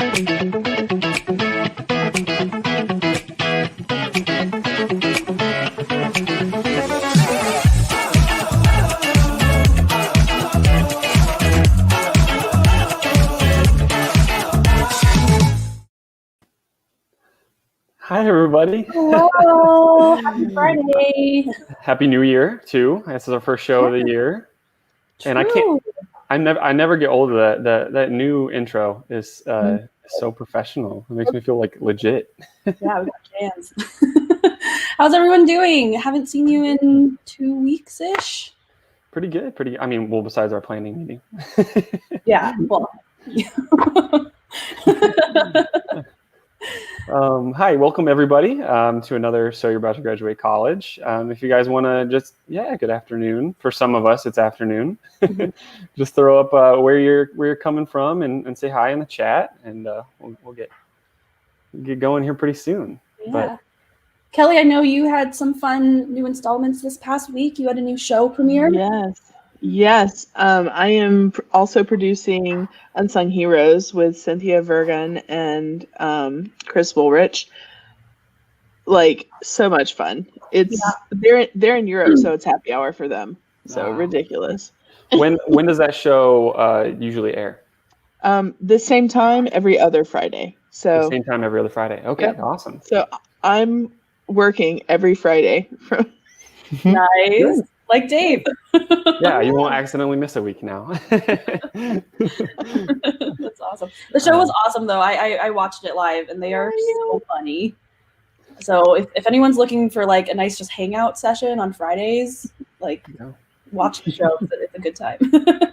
Hi, everybody. Hello. Happy Friday. Happy New Year, too. This is our first show of the year. True. And I never get old of that. That new intro is so professional. It makes me feel like legit. Yeah, we got jams. How's everyone doing? Haven't seen you in 2 weeks-ish. Pretty good. Besides our planning meeting. Yeah, well. Hi, welcome everybody to another So You're About to Graduate College. If you guys want to good afternoon. For some of us, it's afternoon. Just throw up where you're coming from and say hi in the chat, and we'll get going here pretty soon. Yeah. But, Kelly, I know you had some fun new installments this past week. You had a new show premiere. Yes. I am also producing Unsung Heroes with Cynthia Vergan and Chris Woolrich. Like, so much fun. They're in Europe, so it's happy hour for them. So ridiculous. When does that show usually air? The same time every other Friday. So the same time every other Friday. Okay, yep. Awesome. So I'm working every Friday. Nice. Good. Like Dave. Yeah, you won't accidentally miss a week now. That's awesome. The show was awesome, though. I watched it live, and they are so funny. So if anyone's looking for like a nice just hangout session on Fridays, watch the show. It's a good time.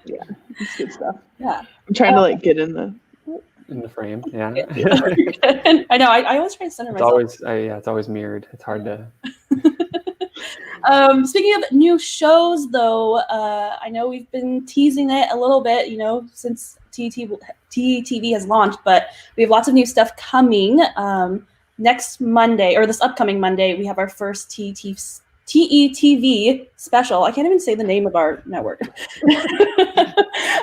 Yeah, it's good stuff. Yeah, I'm trying to get in the frame. Yeah. I know. I always try to center myself. It's always mirrored. It's hard to. Speaking of new shows, though, I know we've been teasing it a little bit, since TTV has launched, but we have lots of new stuff coming. Next Monday, or this upcoming Monday, we have our first TETV special. I can't even say the name of our network.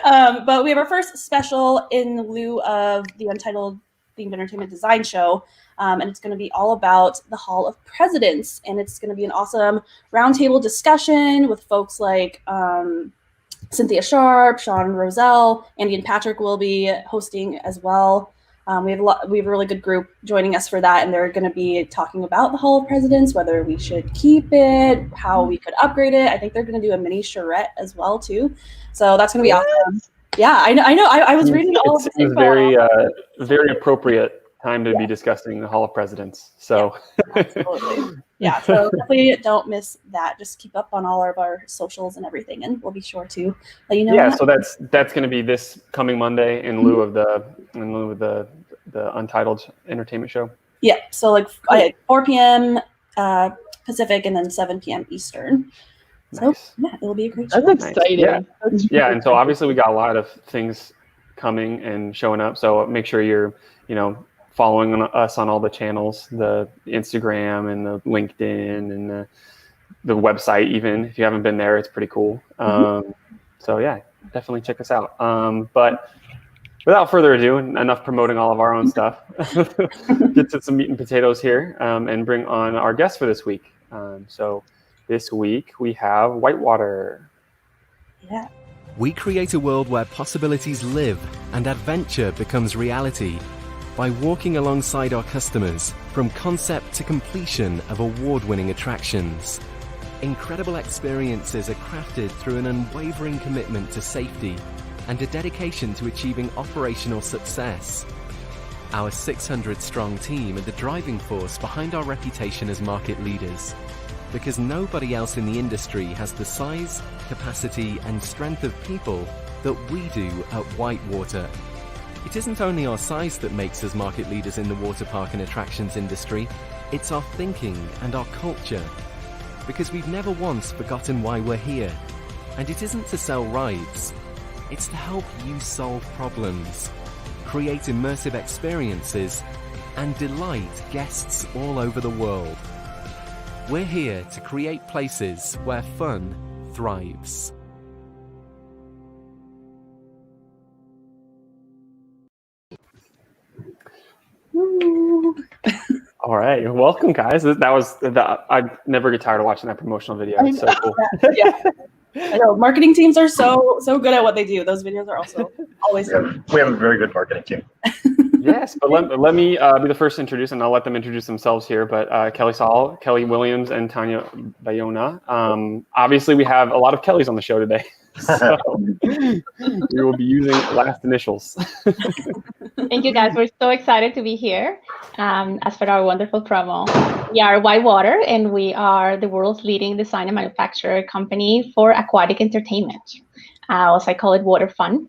But we have our first special in lieu of the Untitled Themed Entertainment Design Show. And it's going to be all about the Hall of Presidents. And it's going to be an awesome roundtable discussion with folks like Cynthia Sharp, Sean Roselle, Andy and Patrick will be hosting as well. We have a really good group joining us for that, and they're going to be talking about the Hall of Presidents, whether we should keep it, how we could upgrade it. I think they're going to do a mini charrette as well too. So that's going to be awesome. Yeah, I know. I was reading all of this info. It's very appropriate time to be discussing the Hall of Presidents. So absolutely. Yeah, so definitely don't miss that. Just keep up on all of our socials and everything, and we'll be sure to let you know. Yeah, so that's going to be this coming Monday in lieu of the Untitled Entertainment Show. Yeah, so 4 p.m. Pacific and then 7 p.m. Eastern. Nice. So yeah, it'll be a great show. That's exciting. Yeah, and so obviously we got a lot of things coming and showing up. So make sure you're following us on all the channels, the Instagram and the LinkedIn and the website. Even if you haven't been there, it's pretty cool. So yeah, definitely check us out. But without further ado, enough promoting all of our own stuff. Get to some meat and potatoes here and bring on our guest for this week. So this week we have WhiteWater. Yeah. We create a world where possibilities live and adventure becomes reality. By walking alongside our customers from concept to completion of award-winning attractions. Incredible experiences are crafted through an unwavering commitment to safety and a dedication to achieving operational success. Our 600-strong team are the driving force behind our reputation as market leaders, because nobody else in the industry has the size, capacity, and strength of people that we do at WhiteWater. It isn't only our size that makes us market leaders in the water park and attractions industry, it's our thinking and our culture. Because we've never once forgotten why we're here. And it isn't to sell rides, it's to help you solve problems, create immersive experiences, and delight guests all over the world. We're here to create places where fun thrives. Woo. All right, welcome, guys. I never get tired of watching that promotional video. It's so cool. Yeah. I know marketing teams are so good at what they do. Those videos are also always we have a very good marketing team. Yes, but let me be the first to introduce, and I'll let them introduce themselves here. But Kelly Sall, Kelly Williams, and Tania Bayona. Obviously, we have a lot of Kellys on the show today, so we will be using last initials. Thank you, guys. We're so excited to be here. As for our wonderful promo, we are WhiteWater, and we are the world's leading design and manufacturer company for aquatic entertainment. Also, I call it water fun.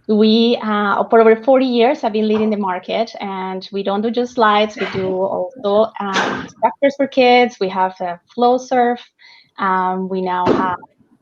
We, for over 40 years, have been leading the market, and we don't do just slides. We do also structures for kids. We have flow surf. We now have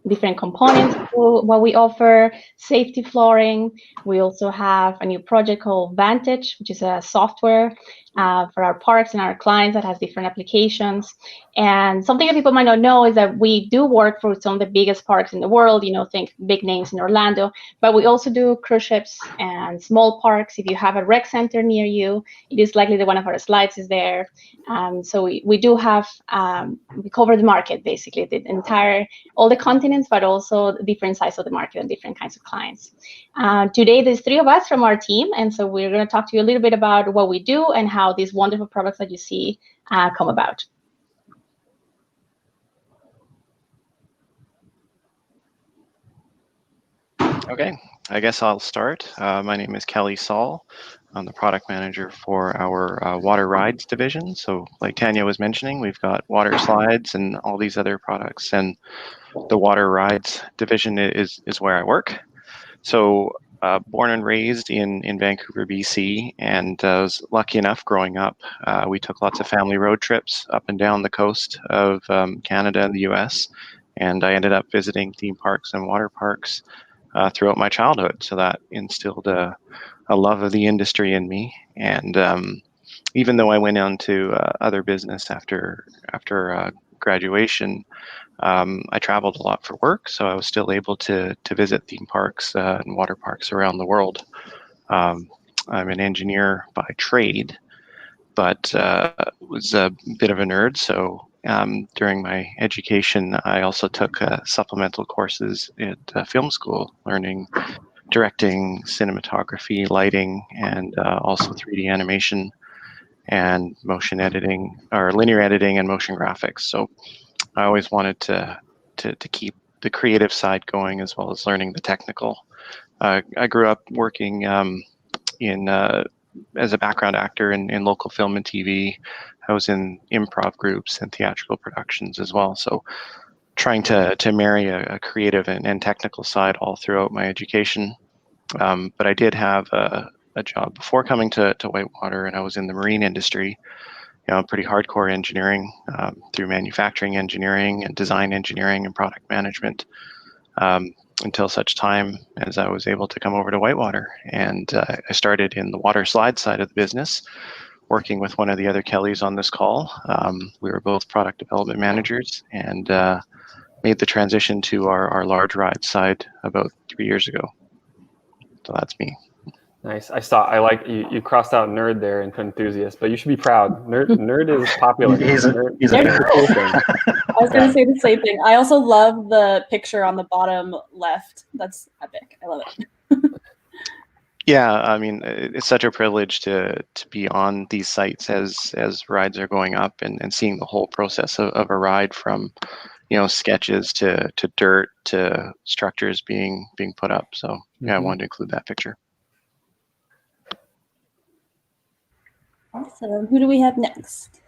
different components to what we offer, safety flooring. We also have a new project called Vantage, which is a software for our parks and our clients that has different applications. And something that people might not know is that we do work for some of the biggest parks in the world, think big names in Orlando, but we also do cruise ships and small parks. If you have a rec center near you, it is likely that one of our slides is there. So we do have, we cover the market, basically, all the continents, but also different sides of the market and different kinds of clients. Today, there's 3 of us from our team, and so we're going to talk to you a little bit about what we do and how these wonderful products that you see come about. Okay, I guess I'll start. My name is Kelly Sall. I'm the product manager for our water rides division. So like Tania was mentioning, we've got WaterSlides and all these other products, and the water rides division is where I work. So born and raised in Vancouver, BC, and was lucky enough growing up. We took lots of family road trips up and down the coast of Canada and the US, and I ended up visiting theme parks and water parks throughout my childhood. So that instilled a love of the industry in me. And even though I went on to other business after graduation, I traveled a lot for work, so I was still able to visit theme parks and water parks around the world. I'm an engineer by trade, but was a bit of a nerd. So during my education, I also took supplemental courses at film school, learning directing, cinematography, lighting, and also 3D animation and motion editing, or linear editing and motion graphics. So I always wanted to keep the creative side going as well as learning the technical. I grew up working as a background actor in local film and TV. I was in improv groups and theatrical productions as well. So trying to marry a creative and technical side all throughout my education. But I did have a job before coming to WhiteWater, and I was in the marine industry. Pretty hardcore engineering through manufacturing engineering and design engineering and product management until such time as I was able to come over to WhiteWater. And I started in the WaterSlide side of the business, working with one of the other Kellys on this call. We were both product development managers, and made the transition to our large ride side about 3 years ago. So that's me. Nice. I like you crossed out nerd there and put enthusiast, but you should be proud. Nerd is popular. He's a cool thing. I was going to say the same thing. I also love the picture on the bottom left. That's epic. I love it. Yeah, I mean, it's such a privilege to be on these sites as rides are going up and seeing the whole process of a ride from, sketches to dirt to structures being put up. So yeah, I wanted to include that picture. Awesome. Who do we have next?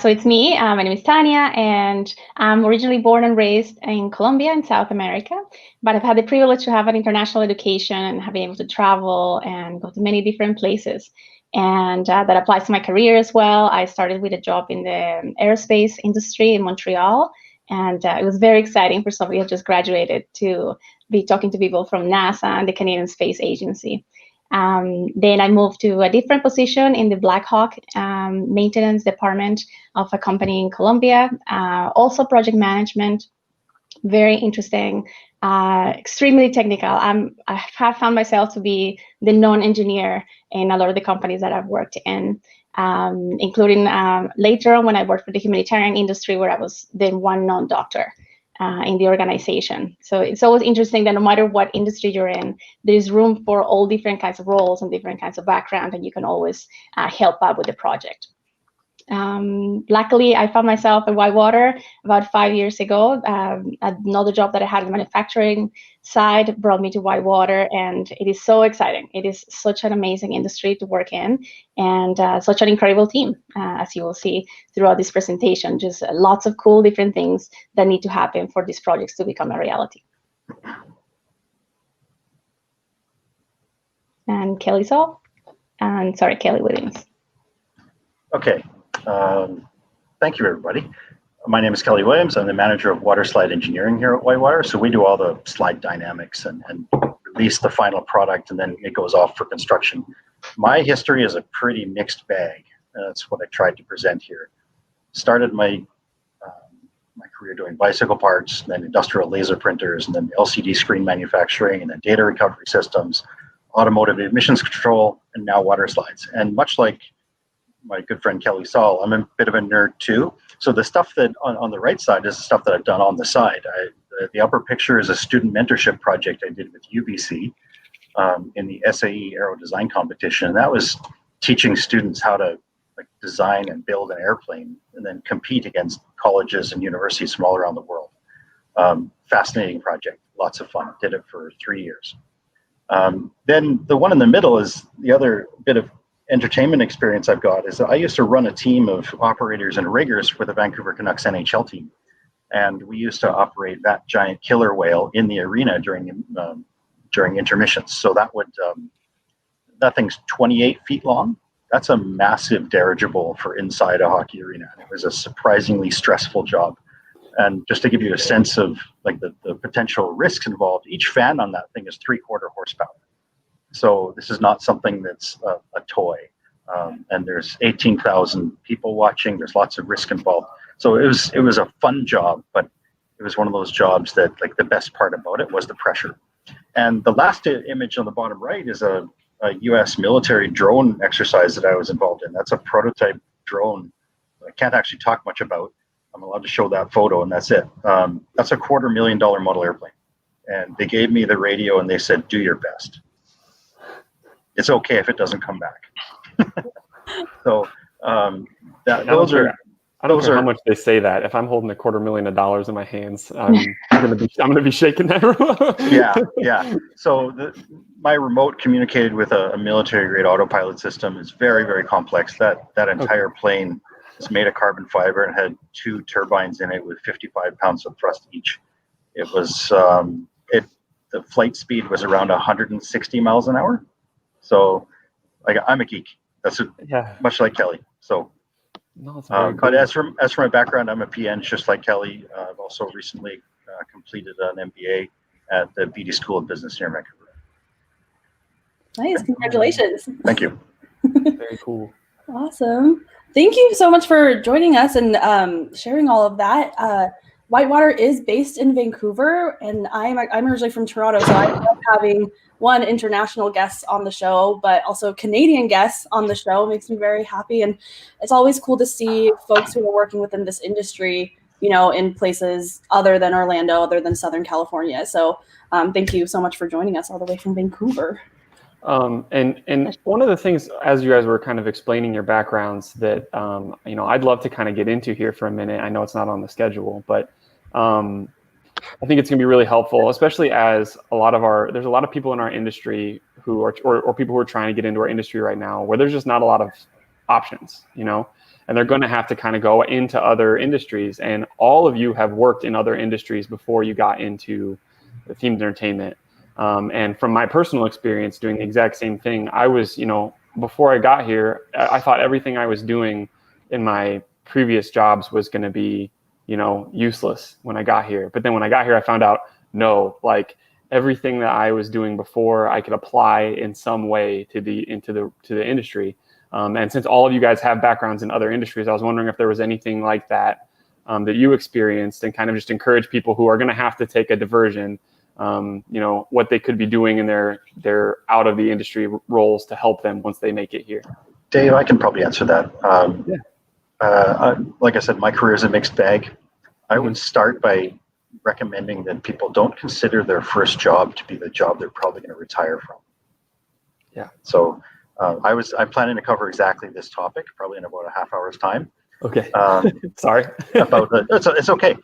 So it's me. My name is Tania, and I'm originally born and raised in Colombia in South America, but I've had the privilege to have an international education and have been able to travel and go to many different places. And that applies to my career as well. I started with a job in the aerospace industry in Montreal, and it was very exciting for somebody who just graduated to be talking to people from NASA and the Canadian Space Agency. Then I moved to a different position in the Black Hawk maintenance department of a company in Colombia, also project management, very interesting extremely technical. I have found myself to be the non-engineer in a lot of the companies that I've worked in, including later on when I worked for the humanitarian industry, where I was the one non-doctor in the organization. So it's always interesting that no matter what industry you're in, there's room for all different kinds of roles and different kinds of background, and you can always help out with the project. Luckily, I found myself at WhiteWater about 5 years ago. Another job that I had in the manufacturing side brought me to WhiteWater, and it is so exciting. It is such an amazing industry to work in, and such an incredible team, as you will see throughout this presentation. Just lots of cool different things that need to happen for these projects to become a reality. And Kelly Sall, and sorry, Kelly Williams. Okay. Thank you, everybody. My name is Kelly Williams. I'm the manager of WaterSlide engineering here at WhiteWater. So we do all the slide dynamics and release the final product, and then it goes off for construction. My history is a pretty mixed bag. That's what I tried to present here. Started my career doing bicycle parts, then industrial laser printers, and then LCD screen manufacturing, and then data recovery systems, automotive emissions control, and now WaterSlides. And much like my good friend Kelly Sall, I'm a bit of a nerd too. So the stuff that on the right side is the stuff that I've done on the side. The upper picture is a student mentorship project I did with UBC in the SAE Aero Design Competition. And that was teaching students how to design and build an airplane and then compete against colleges and universities from all around the world. Fascinating project, lots of fun. Did it for 3 years. Then the one in the middle is the other bit of entertainment experience I've got is that I used to run a team of operators and riggers for the Vancouver Canucks NHL team. And we used to operate that giant killer whale in the arena during intermissions. So that thing's 28 feet long. That's a massive dirigible for inside a hockey arena. It was a surprisingly stressful job. And just to give you a sense of the potential risks involved, each fan on that thing is 3/4 horsepower. So this is not something that's a toy. And there's 18,000 people watching. There's lots of risk involved. So it was a fun job, but it was one of those jobs that the best part about it was the pressure. And the last image on the bottom right is a US military drone exercise that I was involved in. That's a prototype drone I can't actually talk much about. I'm allowed to show that photo, and that's it. That's a $250,000 model airplane. And they gave me the radio and they said, do your best. It's okay if it doesn't come back. So those are. I don't care how much they say that. If I'm holding $250,000 in my hands, I'm gonna be shaking that. Yeah. So my remote communicated with a military-grade autopilot system. It's very, very complex. That entire plane is made of carbon fiber and had 2 turbines in it with 55 pounds of thrust each. It was the flight speed was around 160 miles an hour. So I'm a geek. That's much like Kelly. So. No, but as for my background, I'm a PN just like Kelly. I've also recently completed an MBA at the BD School of Business here in Vancouver. Nice, congratulations. Thank you. Very cool. Awesome. Thank you so much for joining us and sharing all of that. WhiteWater is based in Vancouver, and I'm originally from Toronto, so I love having international guests on the show, but also Canadian guests on the show. It makes me very happy, and it's always cool to see folks who are working within this industry, in places other than Orlando, other than Southern California. So thank you so much for joining us all the way from Vancouver. And one of the things, as you guys were kind of explaining your backgrounds, that I'd love to kind of get into here for a minute. I know it's not on the schedule, but I think it's going to be really helpful, especially as there's a lot of people in our industry who are, or people who are trying to get into our industry right now, where there's just not a lot of options, and they're going to have to kind of go into other industries. And all of you have worked in other industries before you got into the themed entertainment. And from my personal experience doing the exact same thing, I was, before I got here, I thought everything I was doing in my previous jobs was going to be, useless when I got here. But then when I got here, I found out, no, everything that I was doing before, I could apply in some way to the industry. And since all of you guys have backgrounds in other industries, I was wondering if there was anything like that that you experienced, and kind of just encourage people who are going to have to take a diversion what they could be doing in their out of the industry roles to help them once they make it here? Dave, I can probably answer that. Like I said, my career is a mixed bag. I would start by recommending that people don't consider their first job to be the job they're probably going to retire from. Yeah. So I'm planning to cover exactly this topic, probably in about a half hour's time. Okay. Sorry. It's okay.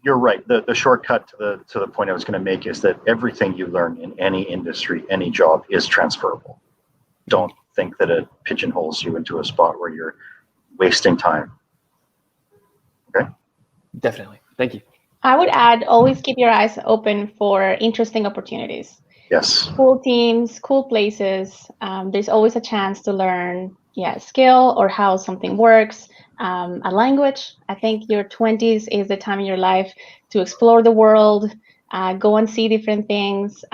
You're right. The shortcut to the point I was going to make is that everything you learn in any industry, any job, is transferable. Don't think that it pigeonholes you into a spot where you're wasting time. Okay? Definitely. Thank you. I would add, always keep your eyes open for interesting opportunities. Yes. Cool teams, cool places. There's always a chance to learn, skill or how something works. A language. I think your 20s is the time in your life to explore the world, go and see different things.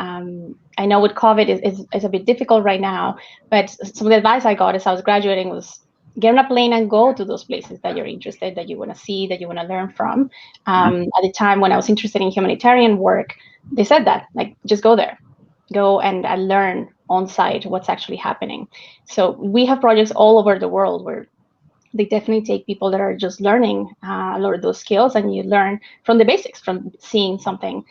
I know with COVID is a bit difficult right now, but some of the advice I got as I was graduating was get on a plane and go to those places that you're interested, that you want to see, that you want to learn from. At the time when I was interested in humanitarian work, they said that, like, just go there. Go and learn on site what's actually happening. So we have projects all over the world where they definitely take people that are just learning a lot of those skills, and you learn from the basics, from seeing something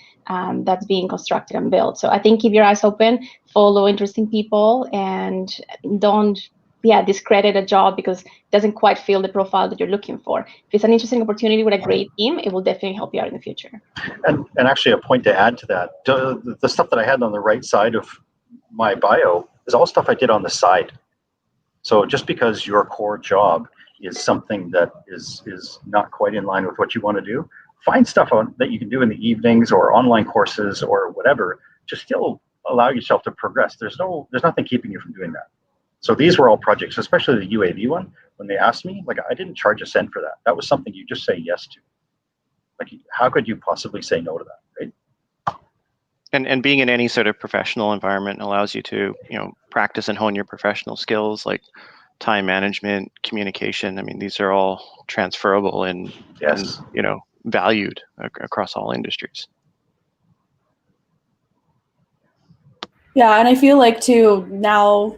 that's being constructed and built. So I think keep your eyes open, follow interesting people, and don't discredit a job because it doesn't quite fill the profile that you're looking for. If it's an interesting opportunity with a great team, it will definitely help you out in the future. And actually, a point to add to that, the stuff that I had on the right side of my bio is all stuff I did on the side. So just because your core job is something that is not quite in line with what you want to do, find stuff that you can do in the evenings or online courses or whatever to still allow yourself to progress. There's nothing keeping you from doing that. So these were all projects, especially the UAV one. When they asked me, like, I didn't charge a cent for that. That was something you just say yes to. Like, how could you possibly say no to that, right? And being in any sort of professional environment allows you to, practice and hone your professional skills like time management, communication. I mean, these are all transferable and valued across all industries. Yeah, and I feel like too now,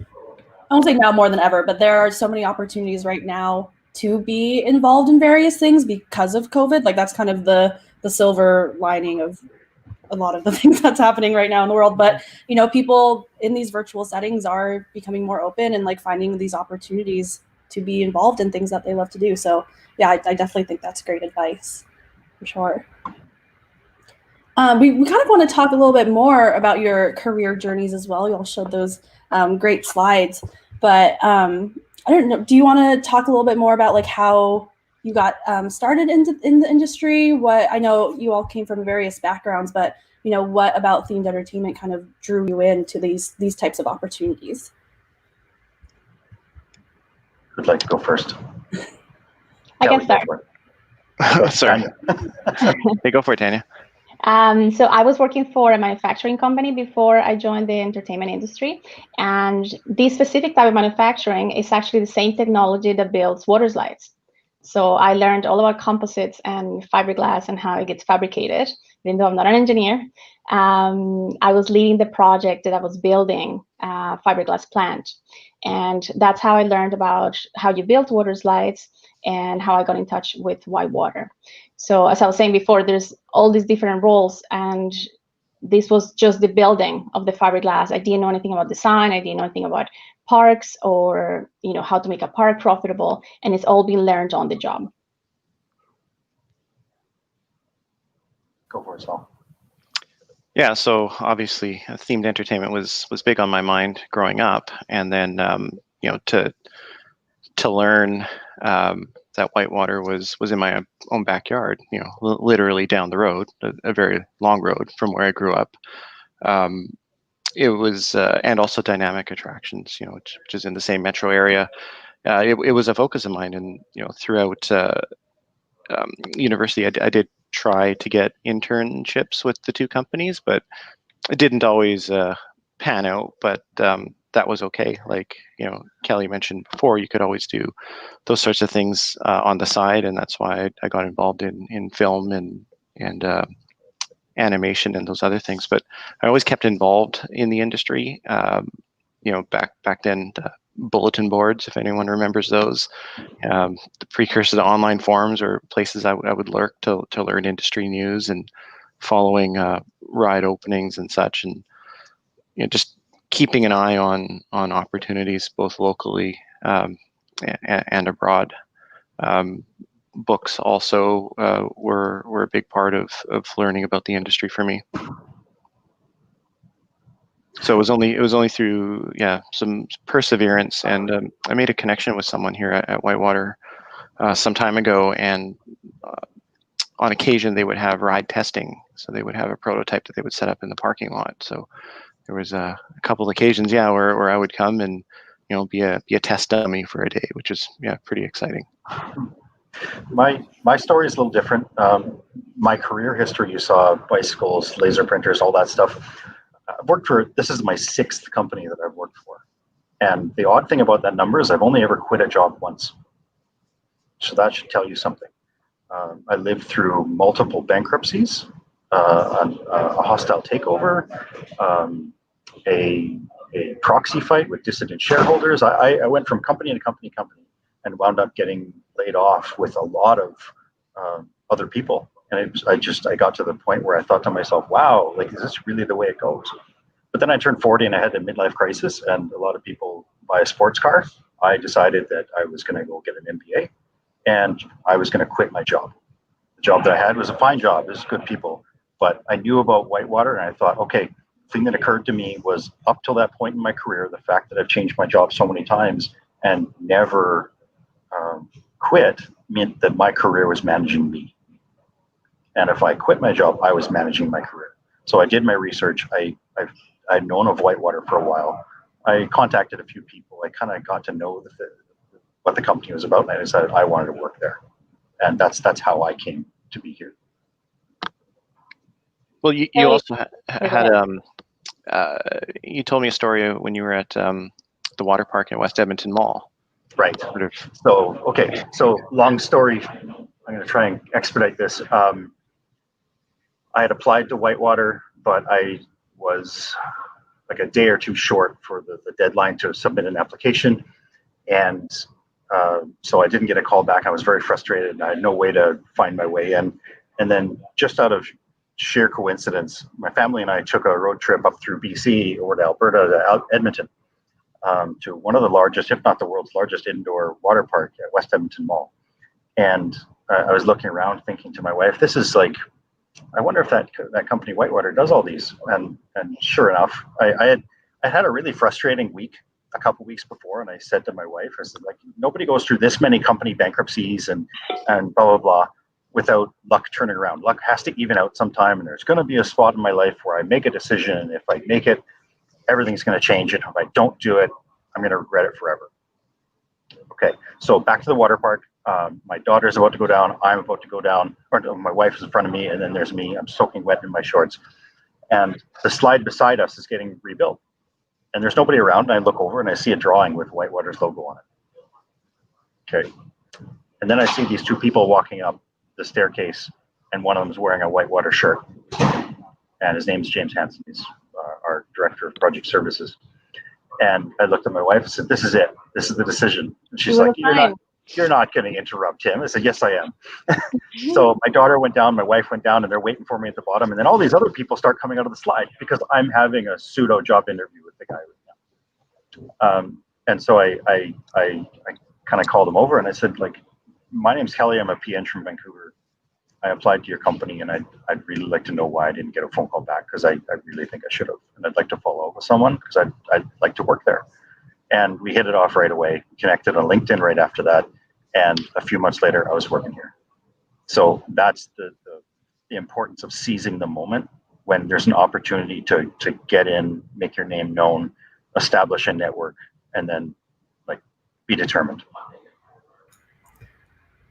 I won't say now more than ever, but there are so many opportunities right now to be involved in various things because of COVID. Like, that's kind of the silver lining of a lot of the things that's happening right now in the world. But, people in these virtual settings are becoming more open and like finding these opportunities to be involved in things that they love to do. So yeah, I definitely think that's great advice for sure. We kind of want to talk a little bit more about your career journeys as well. You all showed those great slides, but I don't know, do you want to talk a little bit more about like how you got started in the industry? What, I know you all came from various backgrounds, but what about themed entertainment kind of drew you into these types of opportunities? Who'd like to go first? I can start. Sorry. Hey, go for it, Tania. So I was working for a manufacturing company before I joined the entertainment industry. And this specific type of manufacturing is actually the same technology that builds WaterSlides. So I learned all about composites and fiberglass and how it gets fabricated, even though I'm not an engineer. I was leading the project that I was building a fiberglass plant. And that's how I learned about how you build WaterSlides and how I got in touch with WhiteWater. So as I was saying before, there's all these different roles, and this was just the building of the fiberglass. I didn't know anything about design. I didn't know anything about parks or how to make a park profitable, and it's all been learned on the job. Go for it, Sall. Yeah, so obviously themed entertainment was big on my mind growing up, and then to learn that WhiteWater was in my own backyard, literally down the road, a very long road from where I grew up. It was, and also dynamic attractions, which is in the same metro area. It was a focus of mine, and throughout university, I did try to get internships with the two companies, but it didn't always pan out. But that was okay. Like Kelly mentioned before, you could always do those sorts of things on the side, and that's why I got involved in film and animation and those other things. But I always kept involved in the industry. Back then, the bulletin boards, if anyone remembers those, the precursor to online forums or places I would lurk to learn industry news and following ride openings and such, and just keeping an eye on opportunities both locally and abroad. Books also were a big part of learning about the industry for me. So it was only through some perseverance, and I made a connection with someone here at WhiteWater some time ago, and on occasion they would have ride testing. So they would have a prototype that they would set up in the parking lot. So there was a couple of occasions, where I would come and be a test dummy for a day, which is pretty exciting. My story is a little different. My career history, you saw bicycles, laser printers, all that stuff. I've worked for, this is my 6th company that I've worked for. And the odd thing about that number is I've only ever quit a job once. So that should tell you something. I lived through multiple bankruptcies, a hostile takeover, a proxy fight with dissident shareholders. I went from company to company and wound up getting laid off with a lot of other people. And I got to the point where I thought to myself, wow, like, is this really the way it goes? But then I turned 40 and I had a midlife crisis, and a lot of people buy a sports car. I decided that I was going to go get an MBA, and I was going to quit my job. The job that I had was a fine job. It was good people. But I knew about WhiteWater, and I thought, okay, the thing that occurred to me was up till that point in my career, the fact that I've changed my job so many times and never quit meant that my career was managing me. And if I quit my job, I was managing my career. So I did my research. I'd known of WhiteWater for a while. I contacted a few people. I kind of got to know what the company was about, and I decided I wanted to work there. And that's how I came to be here. Well, you also had you told me a story when you were at the water park at West Edmonton Mall. Right. So long story. I'm going to try and expedite this. I had applied to WhiteWater, but I was like a day or two short for the deadline to submit an application. And so I didn't get a call back. I was very frustrated, and I had no way to find my way in. And then just out of sheer coincidence, my family and I took a road trip up through BC over to Alberta to Edmonton, to one of the largest, if not the world's largest, indoor water park at West Edmonton Mall. And I was looking around thinking to my wife, this is like, I wonder if that company WhiteWater does all these. And sure enough, I had a really frustrating week a couple weeks before, and I said to my wife, I said, like, nobody goes through this many company bankruptcies and blah, blah, blah without luck turning around. Luck has to even out sometime, and there's going to be a spot in my life where I make a decision, and if I make it, everything's going to change. And if I don't do it, I'm going to regret it forever. Okay, so back to the water park. My daughter's about to go down. I'm about to go down. Or my wife is in front of me, and then there's me. I'm soaking wet in my shorts. And the slide beside us is getting rebuilt. And there's nobody around. And I look over and I see a drawing with WhiteWater's logo on it. Okay. And then I see these two people walking up the staircase, and one of them is wearing a WhiteWater shirt. And his name is James Hansen. He's our director of project services. And I looked at my wife and said, this is it. This is the decision. And she's like, you're not going to interrupt him. I said, yes, I am. So my daughter went down, my wife went down, and they're waiting for me at the bottom. And then all these other people start coming out of the slide because I'm having a pseudo job interview with the guy right now. And so I kind of called him over and I said, like, my name's Kelly. I'm a PN from Vancouver. I applied to your company, and I'd really like to know why I didn't get a phone call back, because I really think I should have. And I'd like to follow up with someone because I'd like to work there. And we hit it off right away, connected on LinkedIn right after that. And a few months later, I was working here. So that's the importance of seizing the moment when there's an opportunity to get in, make your name known, establish a network, and then like be determined.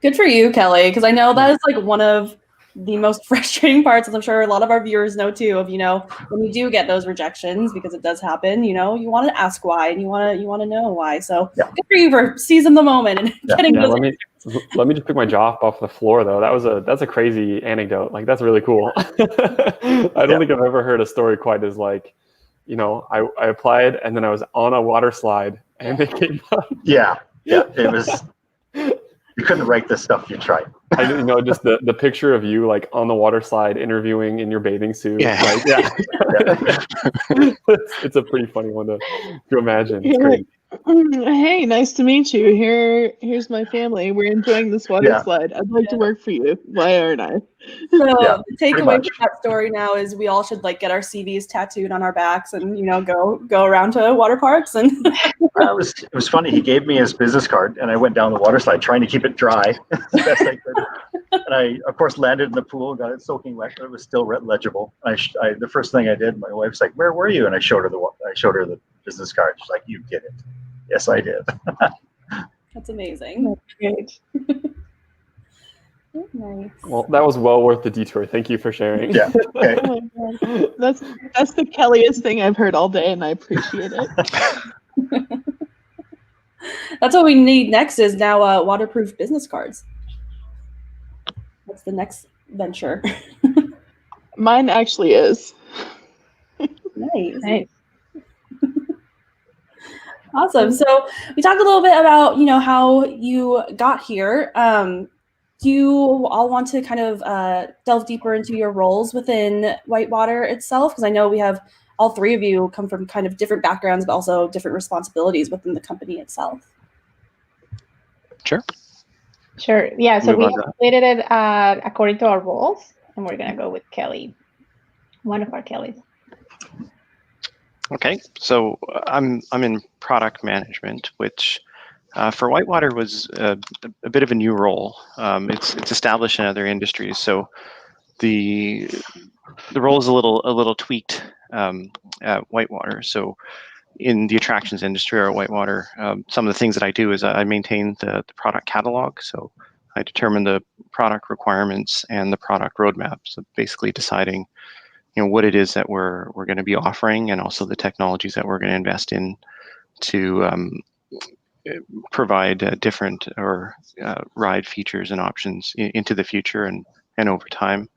Good for you, Kelly, because I know that is like one of the most frustrating parts, as I'm sure a lot of our viewers know too, of, when you do get those rejections, because it does happen, you want to ask why, and you want to know why. So good for you for seizing the moment and getting those. Let me just pick my jaw off the floor though. That's a crazy anecdote. Like that's really cool. I don't think I've ever heard a story quite as like, I applied and then I was on a water slide and they came up. Yeah. It was. You couldn't write this stuff. You tried. I just the picture of you like on the water slide interviewing in your bathing suit. Yeah. Like, it's a pretty funny one to imagine. It's great. Hey, nice to meet you. Here's my family. We're enjoying this water slide. I'd like to work for you. Why aren't I? So the takeaway from that story now is we all should like get our CVs tattooed on our backs and go around to water parks and. It was funny. He gave me his business card, and I went down the water slide trying to keep it dry as best I could. And I, of course, landed in the pool, got it soaking wet, but it was still legible. The first thing I did, my wife's like, "Where were you?" And I showed her the business card. She's like, "You did it." Yes, I did. That's amazing. Great. Nice. Well, that was well worth the detour. Thank you for sharing. Yeah. Okay. Oh my God. That's the Kellyest thing I've heard all day, and I appreciate it. That's what we need next is now waterproof business cards. That's the next venture. Mine actually is. Nice. Awesome. So we talked a little bit about, how you got here. Do you all want to kind of delve deeper into your roles within WhiteWater itself? Because I know we have all three of you come from kind of different backgrounds, but also different responsibilities within the company itself. Sure. Yeah. So we completed it according to our roles, and we're gonna go with Kelly, one of our Kellys. Okay, so I'm in product management, which for WhiteWater was a bit of a new role. It's established in other industries, so the role is a little tweaked at WhiteWater. So in the attractions industry or at WhiteWater, some of the things that I do is I maintain the product catalog. So I determine the product requirements and the product roadmap. So basically deciding what it is that we're going to be offering, and also the technologies that we're going to invest in to provide different or ride features and options into the future and over time.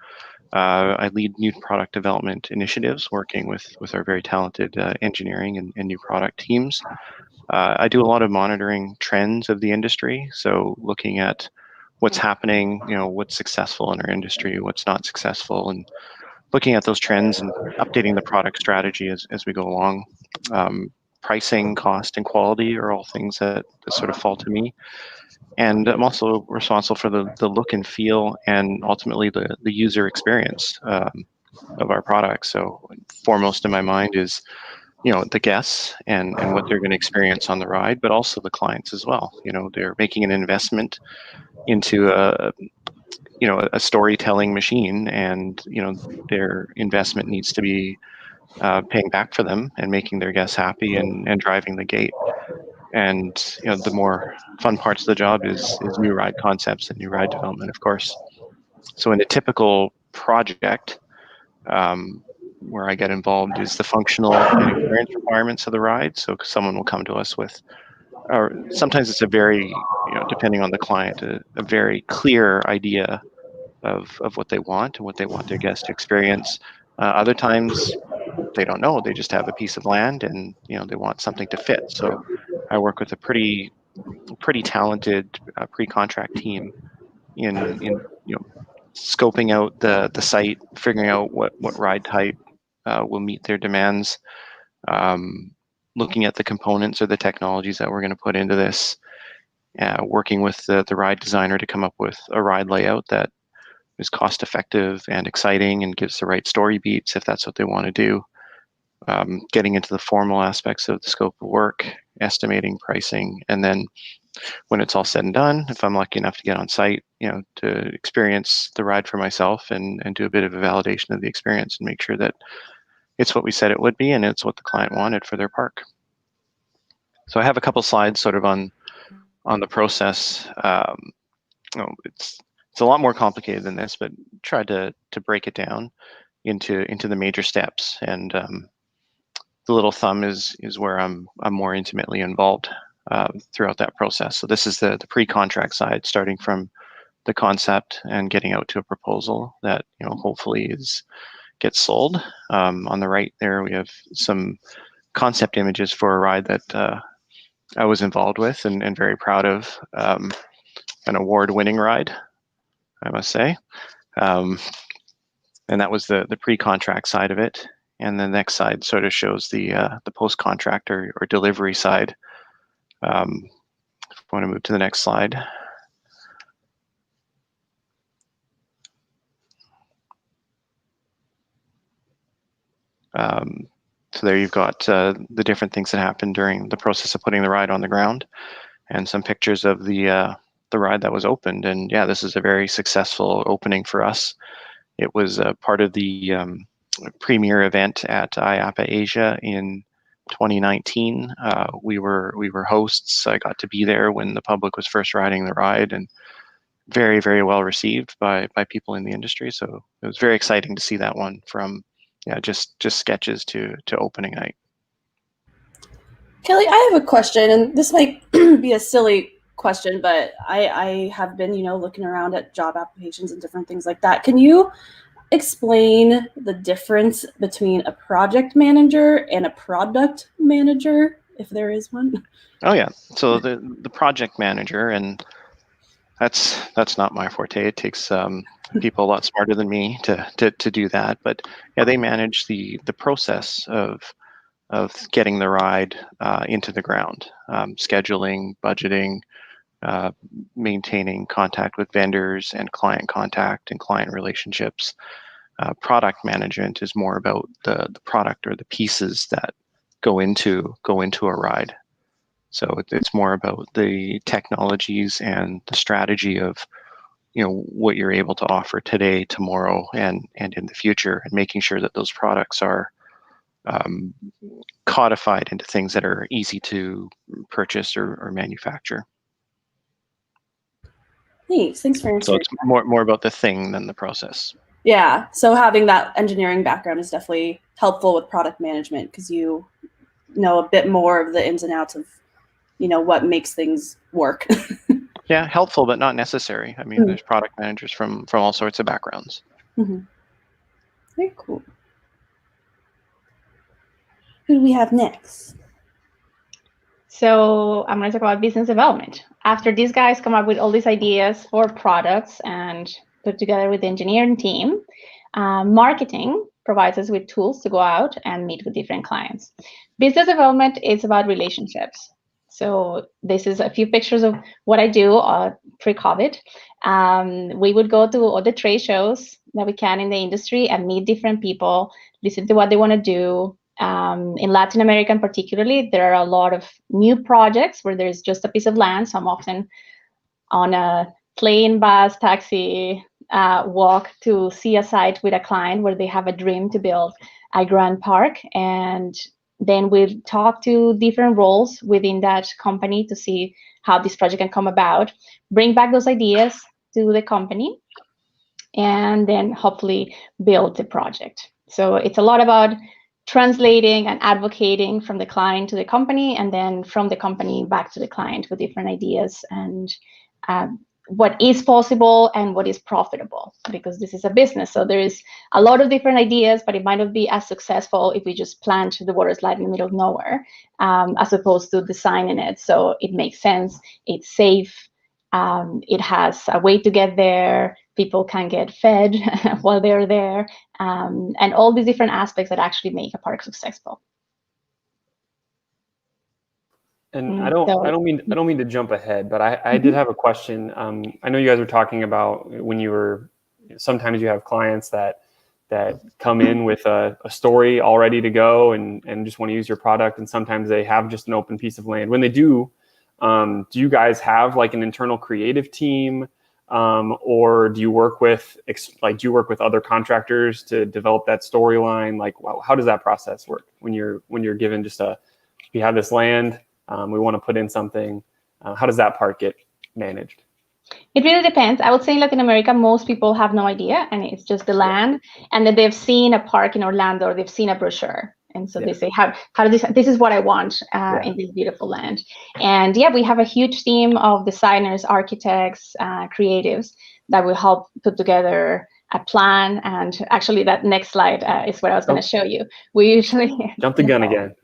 I lead new product development initiatives, working with our very talented engineering and new product teams. I do a lot of monitoring trends of the industry, so looking at what's happening, what's successful in our industry, what's not successful, and looking at those trends and updating the product strategy as we go along. Pricing, cost, and quality are all things that sort of fall to me. And I'm also responsible for the look and feel and ultimately the user experience of our products. So foremost in my mind is, the guests and what they're going to experience on the ride, but also the clients as well. They're making an investment into a storytelling machine, and their investment needs to be paying back for them and making their guests happy and driving the gate. And the more fun parts of the job is new ride concepts and new ride development, of course. So in a typical project, where I get involved is the functional and experience requirements of the ride. So someone will come to us with, or sometimes it's a very, depending on the client, a very clear idea of what they want and what they want their guests to experience. Other times they don't know, they just have a piece of land and they want something to fit. So I work with a pretty talented pre-contract team in scoping out the site, figuring out what ride type will meet their demands, looking at the components or the technologies that we're going to put into this, working with the ride designer to come up with a ride layout that is cost effective and exciting and gives the right story beats if that's what they want to do. Getting into the formal aspects of the scope of work, estimating pricing, and then when it's all said and done, if I'm lucky enough to get on site, to experience the ride for myself and do a bit of a validation of the experience and make sure that it's what we said it would be and it's what the client wanted for their park. So I have a couple slides sort of on the process. It's a lot more complicated than this, but tried to break it down into the major steps. And the little thumb is where I'm more intimately involved. throughout that process. So this is the pre-contract side, starting from the concept and getting out to a proposal that hopefully gets sold. On the right there, we have some concept images for a ride that I was involved with and very proud of. An award-winning ride, I must say. And that was the pre-contract side of it. And the next side sort of shows the post-contract or delivery side. If I want to move to the next slide. So there you've got the different things that happen during the process of putting the ride on the ground, and some pictures of the ride that was opened. And yeah, this is a very successful opening for us. It was part of the premier event at IAAPA Asia in 2019. We were hosts. I got to be there when the public was first riding the ride, and very, very well received by people in the industry. So it was very exciting to see that one from just sketches to opening night. Kelly, I have a question, and this might be a silly question, but I have been, looking around at job applications and different things like that. Can you explain the difference between a project manager and a product manager, if there is one? Oh yeah, so the project manager, and that's not my forte. It takes people a lot smarter than me to do that. But yeah, they manage the process of getting the ride into the ground, scheduling, budgeting, maintaining contact with vendors and client contact and client relationships. Product management is more about the product or the pieces that go into a ride. So it's more about the technologies and the strategy of what you're able to offer today, tomorrow, and in the future, and making sure that those products are codified into things that are easy to purchase or manufacture. Thanks for answering. So it's more about the thing than the process. Yeah, so having that engineering background is definitely helpful with product management, because you know a bit more of the ins and outs of what makes things work. Yeah, helpful, but not necessary. I mean, there's product managers from all sorts of backgrounds. Mm-hmm. Very cool. Who do we have next? So I'm going to talk about business development. After these guys come up with all these ideas for products and put together with the engineering team, marketing provides us with tools to go out and meet with different clients. Business development is about relationships. So this is a few pictures of what I do pre-COVID. We would go to all the trade shows that we can in the industry and meet different people, listen to what they want to do. In Latin America, particularly, there are a lot of new projects where there's just a piece of land. So I'm often on a plane, bus, taxi walk to see a site with a client where they have a dream to build a grand park, and then we'll talk to different roles within that company to see how this project can come about, bring back those ideas to the company, and then hopefully build the project. So it's a lot about translating and advocating from the client to the company, and then from the company back to the client with different ideas and what is possible and what is profitable, because this is a business. So there is a lot of different ideas, but it might not be as successful if we just plant the water slide in the middle of nowhere, as opposed to designing it so it makes sense, it's safe, it has a way to get there, people can get fed while they're there, and all these different aspects that actually make a park successful. And I don't mean to jump ahead, but I did have a question. I know you guys were talking about when sometimes you have clients that come in with a story all ready to go and just want to use your product, and sometimes they have just an open piece of land. When they do you guys have like an internal creative team, or do you work with other contractors to develop that storyline? Like, how does that process work when you're given you have this land? We want to put in something. How does that part get managed? It really depends. I would say in Latin America, most people have no idea, and it's just the land, and then they've seen a park in Orlando, or they've seen a brochure, And so they say, how this is what I want in this beautiful land. And yeah, we have a huge team of designers, architects, creatives that will help put together a plan. And actually that next slide is what I was going to show you. We usually jump the gun again.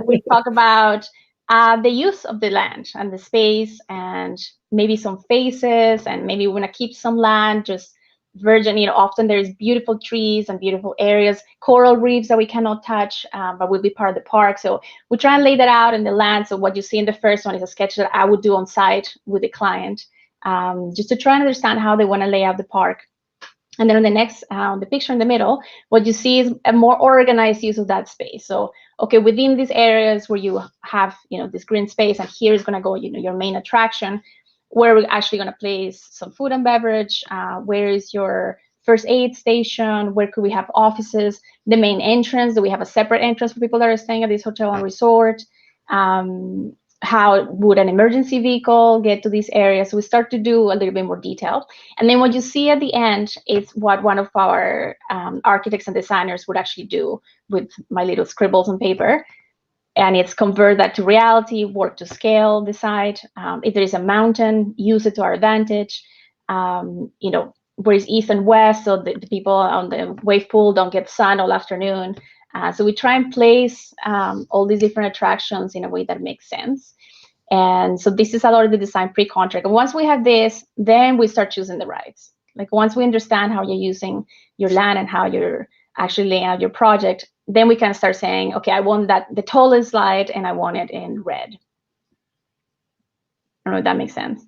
we talk about the use of the land and the space, and maybe some phases, and maybe we want to keep some land just virgin. Often there's beautiful trees and beautiful areas, coral reefs that we cannot touch, but will be part of the park. So we try and lay that out in the land. So what you see in the first one is a sketch that I would do on site with the client, just to try and understand how they want to lay out the park. And then on the next, the picture in the middle, what you see is a more organized use of that space. So, okay, within these areas where you have, this green space, and here is going to go, your main attraction, where we're actually going to place some food and beverage. Where is your first aid station? Where could we have offices? The main entrance, do we have a separate entrance for people that are staying at this hotel and resort? How would an emergency vehicle get to these areas? So we start to do a little bit more detail. And then what you see at the end is what one of our architects and designers would actually do with my little scribbles on paper. And it's convert that to reality, work to scale, decide. If there is a mountain, use it to our advantage. Where is east and west, so the people on the wave pool don't get sun all afternoon. So we try and place all these different attractions in a way that makes sense. And so this is a lot of the design pre-contract. And once we have this, then we start choosing the rides. Like once we understand how you're using your land and how you're actually laying out your project, then we can start saying, okay, I want the tallest slide and I want it in red. I don't know if that makes sense.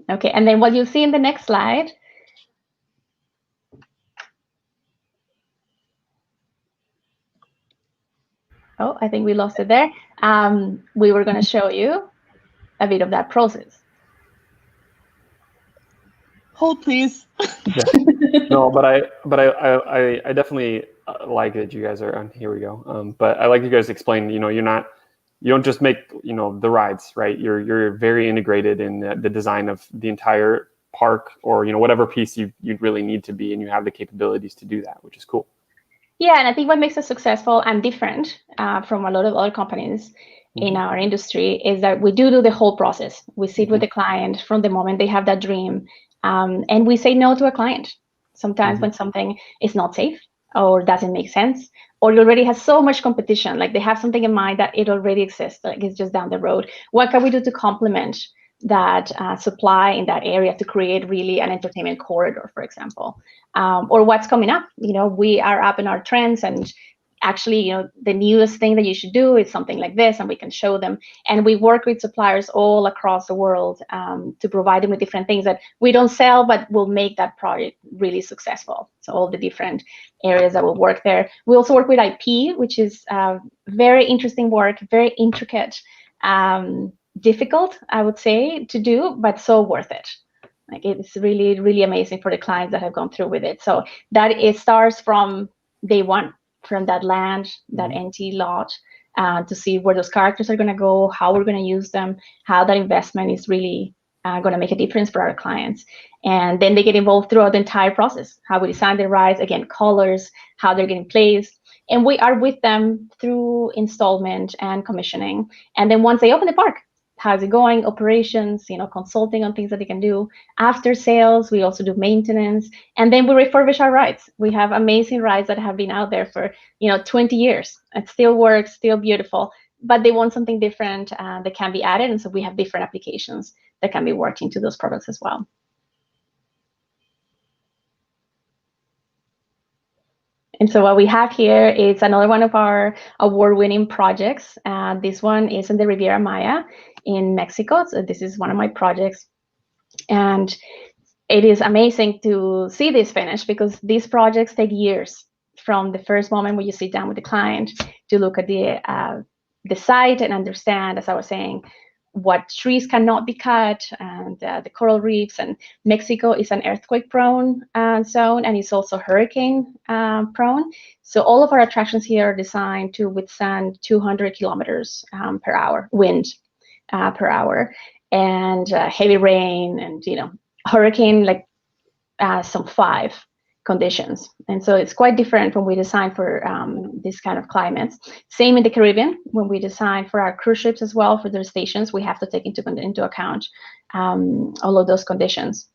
Okay, and then what you'll see in the next slide . Oh, I think we lost it there. We were going to show you a bit of that process. Hold, please. No, but I definitely like that you guys are on. Here we go. But I like you guys explain. You don't just make the rides, right? You're very integrated in the design of the entire park, or whatever piece you really need to be, and you have the capabilities to do that, which is cool. Yeah, and I think what makes us successful and different from a lot of other companies in our industry is that we do the whole process. We sit with the client from the moment they have that dream, and we say no to a client. Sometimes when something is not safe or doesn't make sense, or you already have so much competition, like they have something in mind that it already exists, like it's just down the road. What can we do to complement that supply in that area to create really an entertainment corridor, for example? Or what's coming up? We are up in our trends, and actually, the newest thing that you should do is something like this, and we can show them. And we work with suppliers all across the world to provide them with different things that we don't sell, but will make that project really successful. So all the different areas that will work there. We also work with IP, which is very interesting work, very intricate, difficult, I would say, to do, but so worth it. Like it's really, really amazing for the clients that have gone through with it. So that it starts from day one, from that land, that empty lot, to see where those characters are going to go, how we're going to use them, how that investment is really going to make a difference for our clients. And then they get involved throughout the entire process, how we design the rides, again, colors, how they're getting placed. And we are with them through installment and commissioning. And then once they open the park, how's it going, operations, consulting on things that they can do. After sales, we also do maintenance. And then we refurbish our rides. We have amazing rides that have been out there for 20 years. It still works, still beautiful, but they want something different that can be added. And so we have different applications that can be worked into those products as well. And so what we have here is another one of our award-winning projects. This one is in the Riviera Maya in Mexico. So this is one of my projects. And it is amazing to see this finish, because these projects take years from the first moment when you sit down with the client to look at the site and understand, as I was saying, what trees cannot be cut, and the coral reefs. And Mexico is an earthquake-prone zone, and it's also hurricane-prone. So all of our attractions here are designed to withstand 200 kilometers per hour wind per hour, and heavy rain, and hurricane like some 5 conditions. And so it's quite different when we design for this kind of climates. Same in the Caribbean, when we design for our cruise ships as well, for their stations, we have to take into account all of those conditions.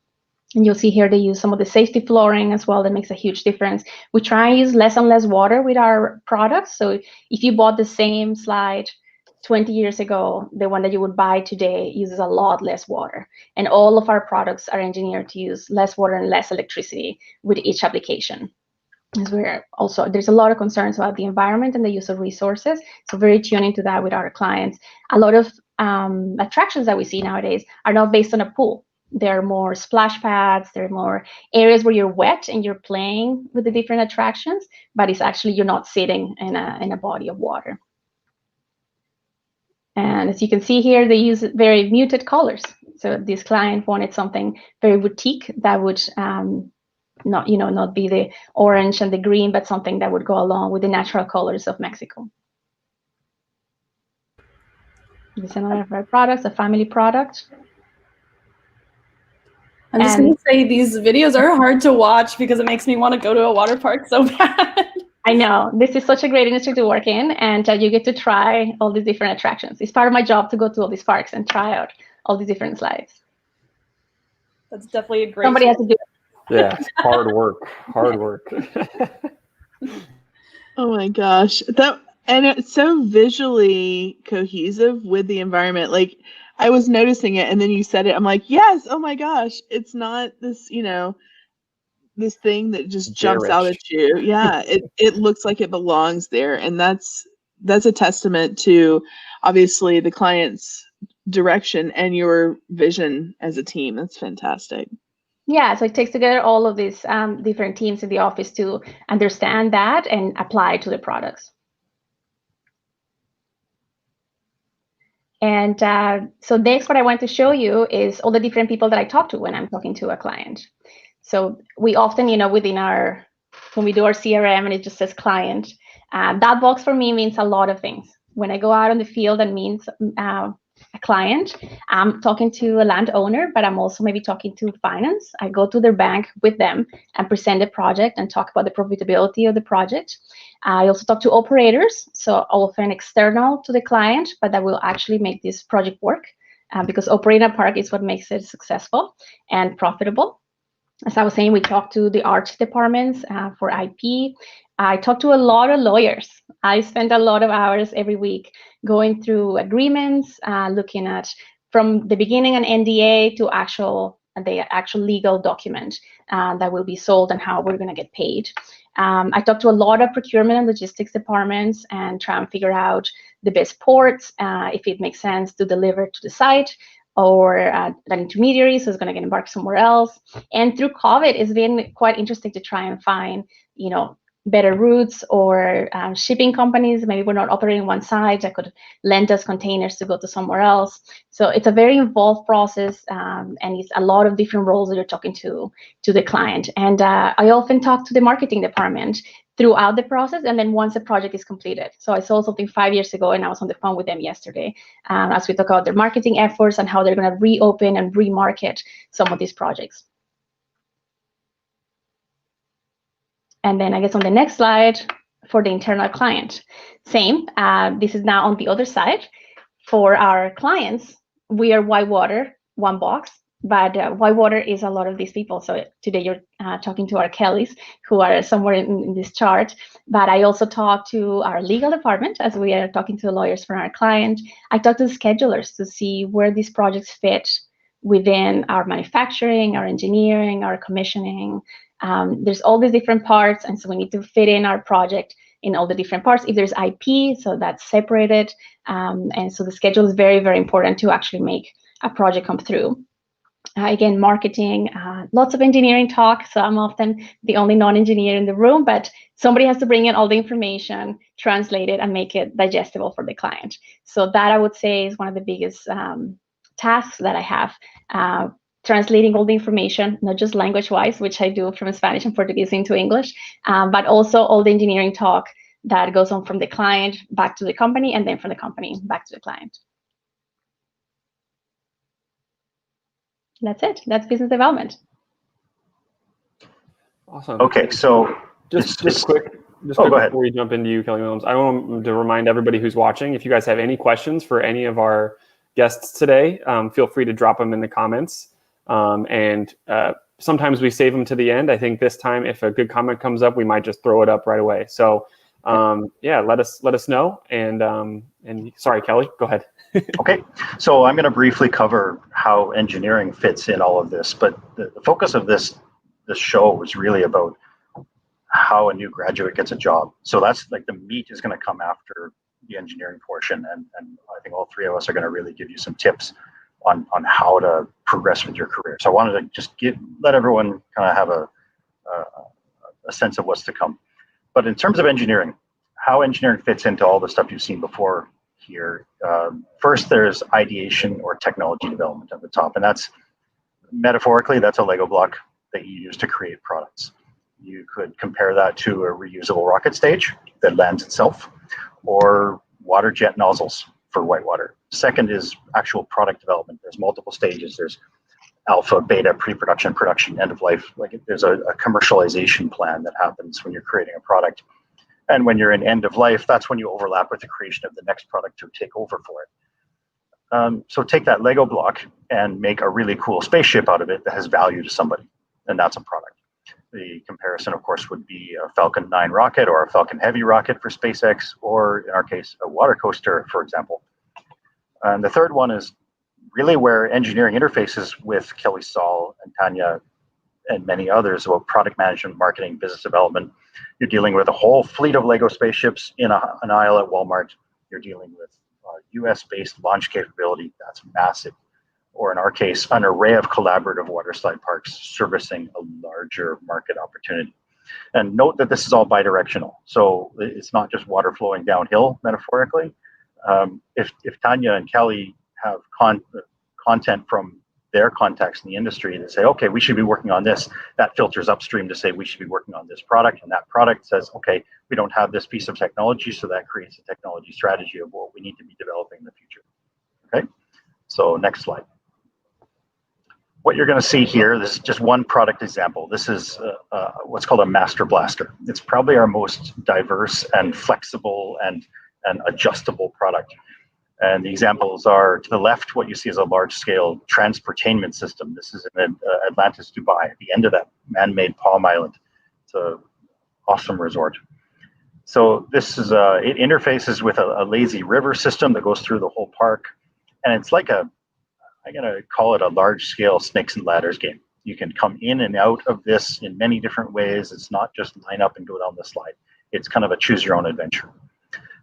And you'll see here they use some of the safety flooring as well. That makes a huge difference. We try and use less and less water with our products. So if you bought the same slide 20 years ago, the one that you would buy today uses a lot less water. And all of our products are engineered to use less water and less electricity with each application. As we're also, there's a lot of concerns about the environment and the use of resources. So very tuned into that with our clients. A lot of attractions that we see nowadays are not based on a pool. There are more splash pads, there are more areas where you're wet and you're playing with the different attractions, but it's actually, you're not sitting in a body of water. And as you can see here, they use very muted colors. So this client wanted something very boutique that would not be the orange and the green, but something that would go along with the natural colors of Mexico. This is another of our products, a family product. I'm just going to say these videos are hard to watch because it makes me want to go to a water park so bad. I know, this is such a great industry to work in, and you get to try all these different attractions. It's part of my job to go to all these parks and try out all these different slides. That's definitely a great Somebody has to do it. Yeah, hard work. Oh my gosh. And it's so visually cohesive with the environment. Like, I was noticing it, and then you said it. I'm like, yes, oh my gosh. It's not this, this thing that just jumps out at you. Yeah, it looks like it belongs there. And that's a testament to, obviously, the client's direction and your vision as a team. That's fantastic. Yeah, so it takes together all of these different teams in the office to understand that and apply it to the products. And so next, what I want to show you is all the different people that I talk to when I'm talking to a client. So we often, within when we do our CRM and it just says client, that box for me means a lot of things. When I go out on the field, that means a client. I'm talking to a landowner, but I'm also maybe talking to finance. I go to their bank with them and present the project and talk about the profitability of the project. I also talk to operators, so often external to the client, but that will actually make this project work because operating a park is what makes it successful and profitable. As I was saying, we talk to the art departments for IP. I talk to a lot of lawyers. I spend a lot of hours every week going through agreements, looking at from the beginning an NDA to the actual legal document that will be sold and how we're going to get paid. I talk to a lot of procurement and logistics departments and try and figure out the best ports, if it makes sense to deliver to the site, or that intermediary, so it's going to get embarked somewhere else. And through COVID, it's been quite interesting to try and find, better routes or shipping companies. Maybe we're not operating one side that could lend us containers to go to somewhere else. So it's a very involved process, and it's a lot of different roles that you're talking to the client. And I often talk to the marketing department throughout the process, and then once the project is completed. So I sold something 5 years ago, and I was on the phone with them yesterday as we talk about their marketing efforts and how they're going to reopen and remarket some of these projects. And then I guess on the next slide, for the internal client, same. This is now on the other side. For our clients, we are WhiteWater, one box, but WhiteWater is a lot of these people. So today you're talking to our Kellys, who are somewhere in this chart. But I also talk to our legal department, as we are talking to the lawyers for our client. I talk to the schedulers to see where these projects fit within our manufacturing, our engineering, our commissioning. There's all these different parts, and so we need to fit in our project in all the different parts. If there's IP, so that's separated. And so the schedule is very, very important to actually make a project come through. Again, marketing, lots of engineering talk. So I'm often the only non-engineer in the room, but somebody has to bring in all the information, translate it, and make it digestible for the client. So that, I would say, is one of the biggest tasks that I have. Translating all the information, not just language-wise, which I do from Spanish and Portuguese into English, but also all the engineering talk that goes on from the client back to the company, and then from the company back to the client. That's it. That's business development. Awesome. Okay, so Just it's- quick go ahead. before we jump into you, Kelly Williams, I want to remind everybody who's watching, if you guys have any questions for any of our guests today, feel free to drop them in the comments. Sometimes we save them to the end. I think this time, if a good comment comes up, we might just throw it up right away. So let us know. And sorry, Kelly, go ahead. Okay, so I'm going to briefly cover how engineering fits in all of this, but the focus of this show was really about how a new graduate gets a job. So that's like the meat is going to come after the engineering portion, and I think all three of us are going to really give you some tips on how to progress with your career. So I wanted to just let everyone kind of have a sense of what's to come. But in terms of engineering, how engineering fits into all the stuff you've seen before here. First, there's ideation or technology development at the top, and that's metaphorically, that's a Lego block that you use to create products. You could compare that to a reusable rocket stage that lands itself, or water jet nozzles for WhiteWater. Second is actual product development. There's multiple stages. There's alpha, beta, pre-production, production, end of life. Like there's a commercialization plan that happens when you're creating a product. And when you're in end of life, that's when you overlap with the creation of the next product to take over for it. So take that Lego block and make a really cool spaceship out of it that has value to somebody, and that's a product. The comparison, of course, would be a Falcon 9 rocket or a Falcon Heavy rocket for SpaceX, or in our case, a water coaster, for example. And the third one is really where engineering interfaces with Kelly, Sall, and Tania, and many others about product management, marketing, business development. You're dealing with a whole fleet of Lego spaceships in an aisle at Walmart. You're dealing with US-based launch capability. That's massive. Or in our case, an array of collaborative WaterSlide parks servicing a larger market opportunity. And note that this is all bidirectional. So it's not just water flowing downhill, metaphorically. If Tania and Kelly have content from their contacts in the industry that say, okay, we should be working on this, that filters upstream to say we should be working on this product, and that product says, okay, we don't have this piece of technology, so that creates a technology strategy of what we need to be developing in the future. Okay, so next slide. What you're going to see here, this is just one product example. This is what's called a master blaster. It's probably our most diverse and flexible and adjustable product. And the examples are, to the left, what you see is a large-scale transportainment system. This is in Atlantis, Dubai, at the end of that man-made Palm Island. It's an awesome resort. So this is it interfaces with a lazy river system that goes through the whole park. And it's like I'm going to call it a large-scale snakes and ladders game. You can come in and out of this in many different ways. It's not just line up and go down the slide. It's kind of a choose-your-own adventure.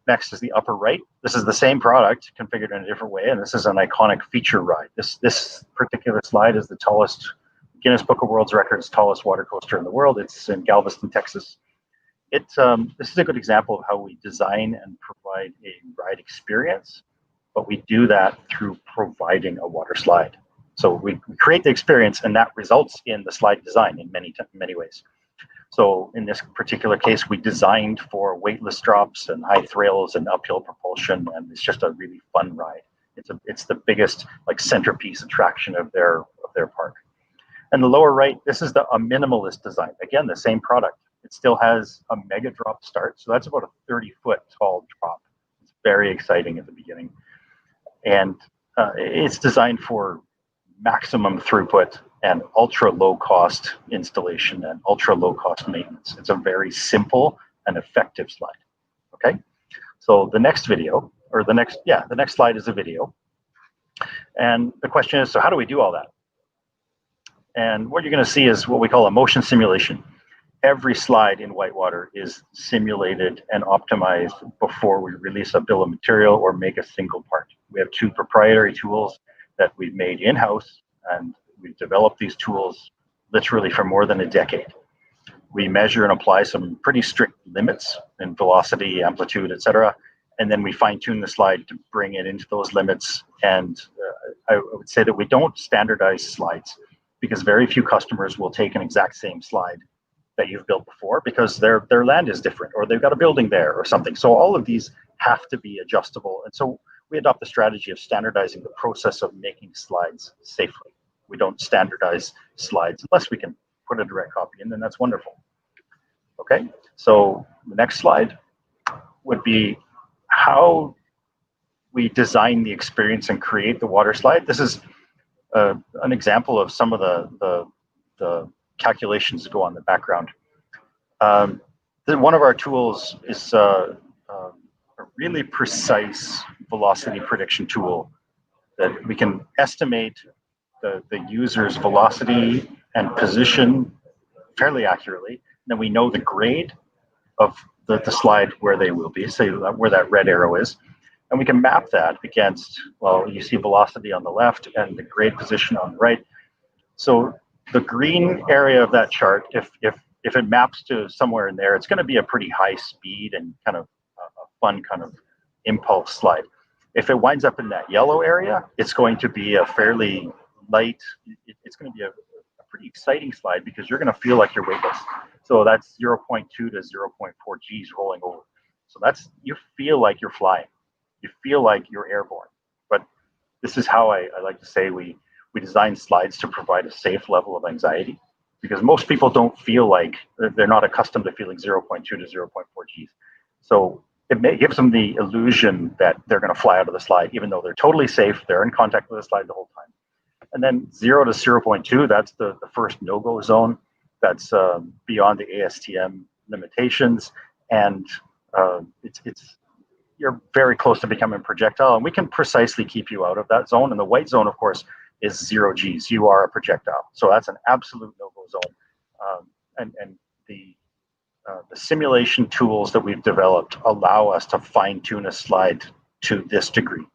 Next is the upper right. This is the same product configured in a different way, and this is an iconic feature ride. This particular slide is the tallest, Guinness Book of World Records, tallest water coaster in the world. It's in Galveston, Texas. This is a good example of how we design and provide a ride experience, but we do that through providing a water slide. So we create the experience, and that results in the slide design in many ways. So in this particular case, we designed for weightless drops and high thrills and uphill propulsion, and it's just a really fun ride. It's the biggest like centerpiece attraction of their park. And the lower right, this is a minimalist design. Again, the same product. It still has a mega drop start, so that's about a 30-foot tall drop. It's very exciting at the beginning, and it's designed for maximum throughput and ultra low cost installation and ultra low cost maintenance. It's a very simple and effective slide. Okay, so the next video, or the next slide is a video. And the question is, so how do we do all that? And what you're going to see is what we call a motion simulation. Every slide in WhiteWater is simulated and optimized before we release a bill of material or make a single part. We have 2 proprietary tools that we've made in-house, and we've developed these tools literally for more than a decade. We measure and apply some pretty strict limits in velocity, amplitude, etc., and then we fine-tune the slide to bring it into those limits. And I would say that we don't standardize slides, because very few customers will take an exact same slide that you've built before, because their land is different, or they've got a building there or something. So all of these have to be adjustable. And so we adopt the strategy of standardizing the process of making slides safely. We don't standardize slides unless we can put a direct copy in, then that's wonderful. Okay, so the next slide would be how we design the experience and create the WaterSlide. This is an example of some of the calculations that go on in the background. One of our tools is a really precise velocity prediction tool that we can estimate the user's velocity and position fairly accurately. Then we know the grade of the slide where they will be, say where that red arrow is. And we can map that against, well, you see velocity on the left and the grade position on the right. So the green area of that chart, if it maps to somewhere in there, it's going to be a pretty high speed and kind of a fun kind of impulse slide. If it winds up in that yellow area, it's going to be a fairly light, it's going to be a pretty exciting slide because you're going to feel like you're weightless. So that's 0.2 to 0.4 G's rolling over. So that's, you feel like you're flying. You feel like you're airborne. But this is how I like to say we design slides to provide a safe level of anxiety, because most people don't feel like, they're not accustomed to feeling 0.2 to 0.4 G's. So it gives them the illusion that they're going to fly out of the slide, even though they're totally safe. They're in contact with the slide the whole time. And then 0 to 0.2, that's the first no-go zone. That's beyond the ASTM limitations. And you're very close to becoming projectile. And we can precisely keep you out of that zone. And the white zone, of course, is 0 G's. You are a projectile. So that's an absolute no-go zone. And the simulation tools that we've developed allow us to fine-tune a slide to this degree.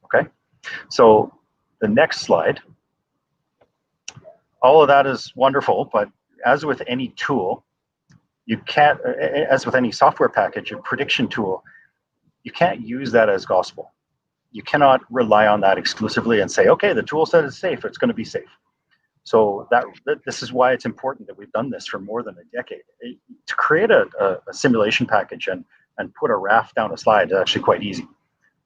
Okay? So the next slide, all of that is wonderful, but as with any tool, you can't, as with any software package, a prediction tool, you can't use that as gospel. You cannot rely on that exclusively and say, okay, the tool said it's safe, it's going to be safe. So this is why it's important that we've done this for more than a decade. To create a simulation package and put a raft down a slide is actually quite easy.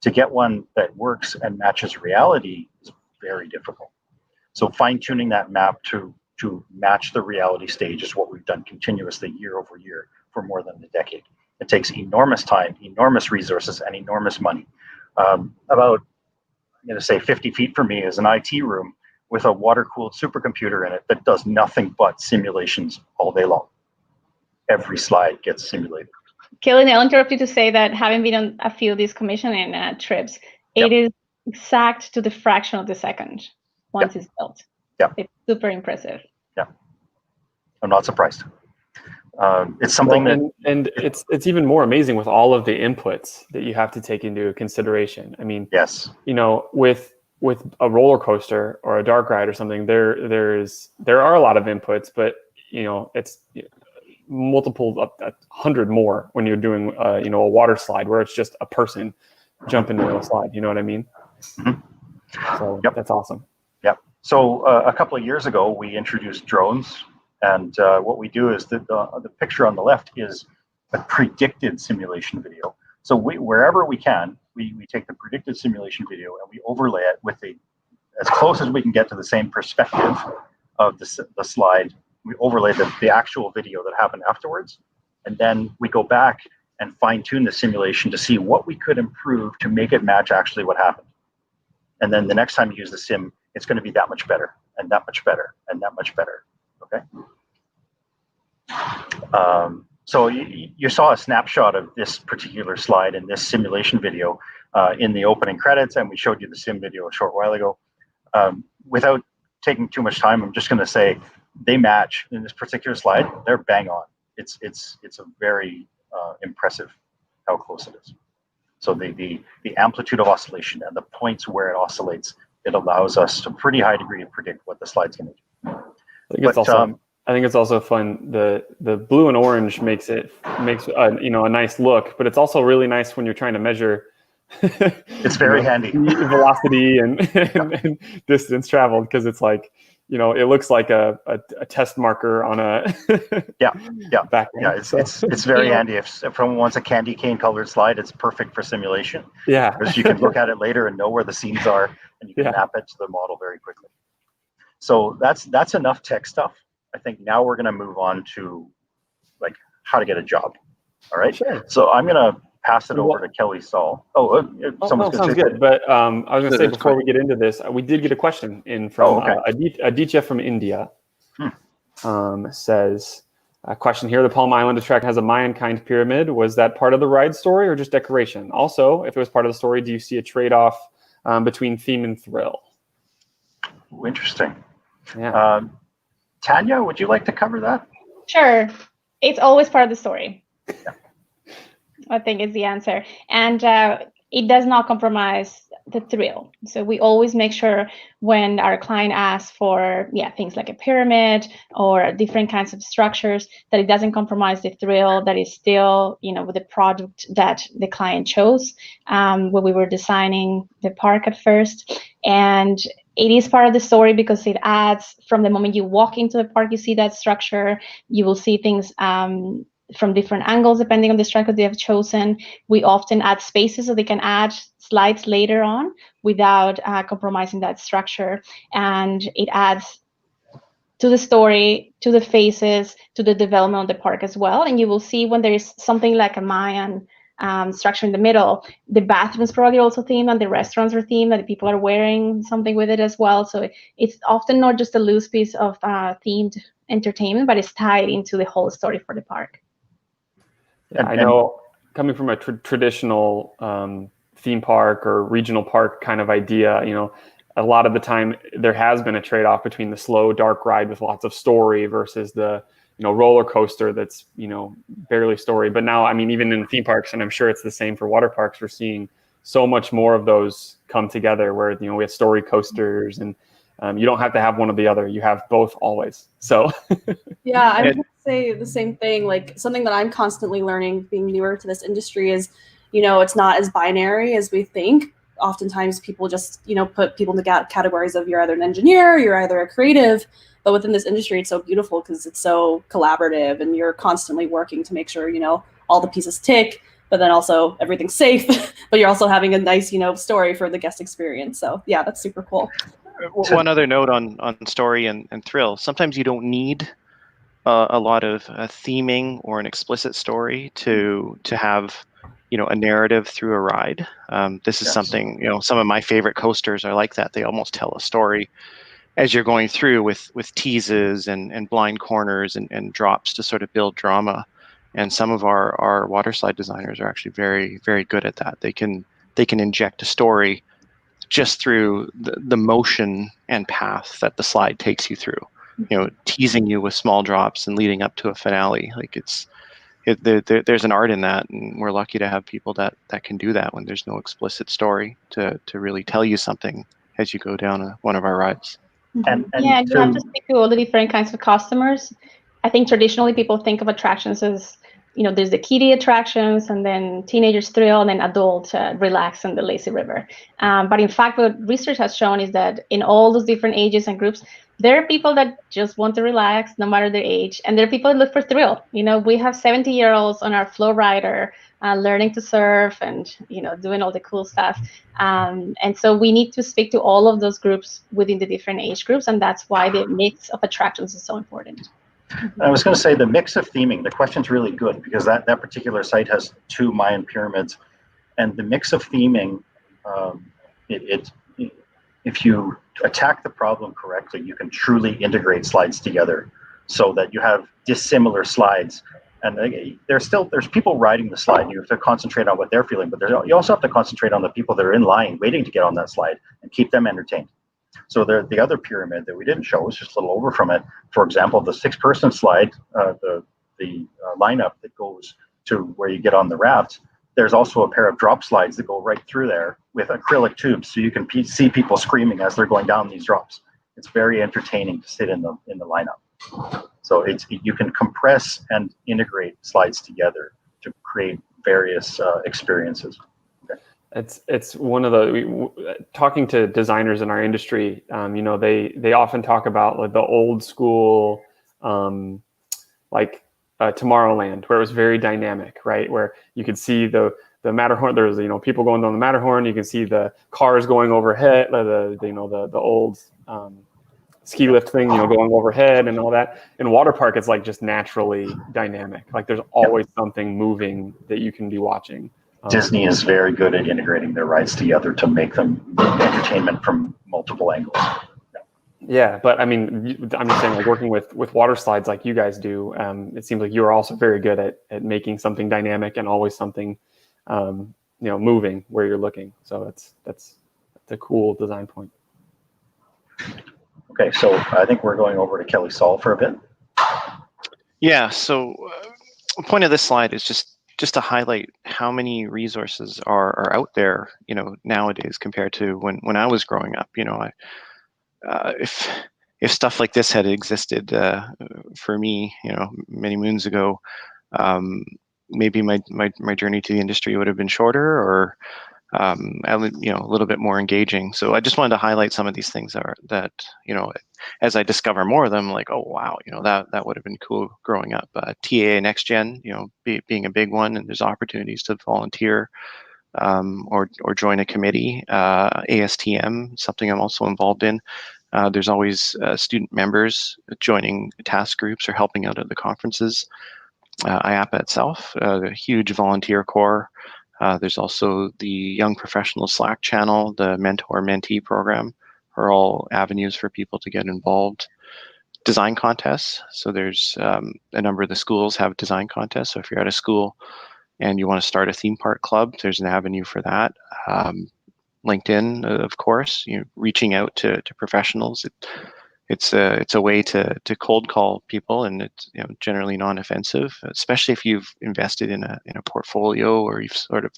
To get one that works and matches reality is very difficult. So fine-tuning that map to match the reality stage is what we've done continuously year over year for more than a decade. It takes enormous time, enormous resources, and enormous money. About, I'm going to say 50 feet from me is an IT room with a water-cooled supercomputer in it that does nothing but simulations all day long. Every slide gets simulated. Kelly, I'll interrupt you to say that having been on a few of these commissioning trips, it is exact to the fraction of the second once it's built. Yeah. It's super impressive. Yeah. I'm not surprised. It's something and it's even more amazing with all of the inputs that you have to take into consideration. I mean, yes, you know, with a roller coaster or a dark ride or something, there are a lot of inputs, but you know, it's multiple 100 more when you're doing you know, a water slide where it's just a person jumping into a slide. You know what I mean? Mm-hmm. So that's awesome. Yep. So a couple of years ago, we introduced drones. And what we do is that the picture on the left is a predicted simulation video. So wherever we can, we take the predicted simulation video and we overlay it with as close as we can get to the same perspective of the slide. We overlay the actual video that happened afterwards. And then we go back and fine tune the simulation to see what we could improve to make it match actually what happened. And then the next time you use the sim, it's going to be that much better and that much better and that much better. Okay. So you saw a snapshot of this particular slide in this simulation video in the opening credits, and we showed you the sim video a short while ago. Without taking too much time, I'm just going to say they match in this particular slide. They're bang on. It's a very impressive how close it is. So the amplitude of oscillation and the points where it oscillates, it allows us to a pretty high degree to predict what the slide's going to do. I think it's also fun. The blue and orange makes you know, a nice look, but it's also really nice when you're trying to measure. It's very handy. Velocity and distance traveled, because it's like, you know, it looks like a test marker on a background. Yeah, it's very handy. If someone wants a candy cane colored slide, it's perfect for simulation. Yeah, because you can look at it later and know where the scenes are, and you can map it to the model very quickly. So that's enough tech stuff. I think now we're going to move on to like how to get a job. All right. Sure. So I'm going to pass it over to Kelly Sall. Someone's sounds good. But I was going to say before we get into this, we did get a question in from Aditya from India. Says a question here: the Palm Island attraction has a Mayan kind pyramid. Was that part of the ride story or just decoration? Also, if it was part of the story, do you see a trade-off between theme and thrill? Ooh, interesting. Yeah. Tania, would you like to cover that? Sure. It's always part of the story. I think is the answer. And it does not compromise the thrill. So we always make sure when our client asks for things like a pyramid or different kinds of structures, that it doesn't compromise the thrill, that is still, with the product that the client chose when we were designing the park at first. And it is part of the story because it adds, from the moment you walk into the park, you see that structure, you will see things from different angles depending on the structure they have chosen. We often add spaces so they can add slides later on without compromising that structure. And it adds to the story, to the faces, to the development of the park as well. And you will see when there is something like a Mayan structure in the middle, the bathrooms probably also themed and the restaurants are themed and the people are wearing something with it as well. So it's often not just a loose piece of themed entertainment, but it's tied into the whole story for the park. Yeah, I know, coming from a traditional theme park or regional park kind of idea, a lot of the time there has been a trade-off between the slow, dark ride with lots of story versus the, roller coaster that's, barely story. But now, even in theme parks, and I'm sure it's the same for water parks, we're seeing so much more of those come together where, we have story coasters and you don't have to have one or the other. You have both always. So yeah, I would say the same thing. Like something that I'm constantly learning being newer to this industry is, it's not as binary as we think. Oftentimes people just, put people in the categories of you're either an engineer, you're either a creative, but within this industry, it's so beautiful because it's so collaborative and you're constantly working to make sure, all the pieces tick, but then also everything's safe, but you're also having a nice, story for the guest experience. So yeah, that's super cool. One other note on story and thrill. Sometimes you don't need a lot of theming or an explicit story to have a narrative through a ride. This is something, some of my favorite coasters are like that. They almost tell a story as you're going through with teases and blind corners and drops to sort of build drama. And some of our water slide designers are actually very, very good at that. They can inject a story just through the motion and path that the slide takes you through, teasing you with small drops and leading up to a finale. Like there's an art in that, and we're lucky to have people that can do that when there's no explicit story to really tell you something as you go down one of our rides. And you have to speak to all the different kinds of customers. I think traditionally people think of attractions as, there's the kiddie attractions and then teenagers thrill and then adult relax in the lazy river. But in fact, what research has shown is that in all those different ages and groups, there are people that just want to relax no matter their age. And there are people that look for thrill. We have 70-year-olds on our flow rider learning to surf and, doing all the cool stuff. And so we need to speak to all of those groups within the different age groups. And that's why the mix of attractions is so important. I was going to say the mix of theming, the question's really good because that particular site has 2 Mayan pyramids, and the mix of theming, if you attack the problem correctly, you can truly integrate slides together so that you have dissimilar slides. And there's people riding the slide. You have to concentrate on what they're feeling, but you also have to concentrate on the people that are in line waiting to get on that slide and keep them entertained. So the other pyramid that we didn't show was just a little over from it. For example, the 6-person slide, the lineup that goes to where you get on the raft, there's also a pair of drop slides that go right through there with acrylic tubes, so you can see people screaming as they're going down these drops. It's very entertaining to sit in the lineup. So you can compress and integrate slides together to create various experiences. It's one of talking to designers in our industry. They often talk about like the old school, Tomorrowland, where it was very dynamic, right? Where you could see the Matterhorn. There's people going down the Matterhorn. You can see the cars going overhead. The old ski lift thing, going overhead and all that. In water park, it's like just naturally dynamic. Like there's always something moving that you can be watching. Disney is very good at integrating their rides together to make them entertainment from multiple angles. Yeah, but I mean, I'm just saying, like working with water slides like you guys do, it seems like you are also very good at making something dynamic and always something, moving where you're looking. So that's a cool design point. Okay, so I think we're going over to Kelly Sall for a bit. Yeah. So the point of this slide is just to highlight how many resources are out there, nowadays compared to when I was growing up. If stuff like this had existed for me, many moons ago, maybe my journey to the industry would have been shorter, or a little bit more engaging. So I just wanted to highlight some of these things that as I discover more of them, like, oh wow, that would have been cool growing up. TAA Next Gen, being a big one, and there's opportunities to volunteer or join a committee. ASTM, something I'm also involved in. There's always student members joining task groups or helping out at the conferences. IAPA itself, a huge volunteer core. There's also the Young Professional Slack channel, the mentor-mentee program, are all avenues for people to get involved. Design contests. So there's a number of the schools have design contests. So if you're at a school and you want to start a theme park club, there's an avenue for that. LinkedIn, of course, reaching out to professionals. It's a way to cold call people, and it's generally non-offensive, especially if you've invested in a portfolio or you've sort of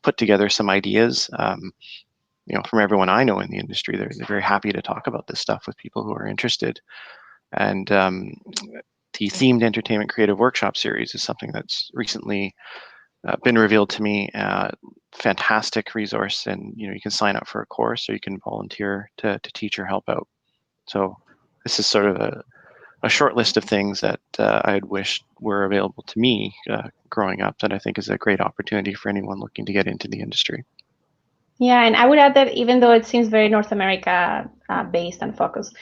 put together some ideas. From everyone I know in the industry, they're very happy to talk about this stuff with people who are interested. And the themed entertainment creative workshop series is something that's recently been revealed to me. Fantastic resource, and you can sign up for a course or you can volunteer to teach or help out. So this is sort of a short list of things that I had wished were available to me growing up, that I think is a great opportunity for anyone looking to get into the industry. Yeah, and I would add that even though it seems very North America based and focused,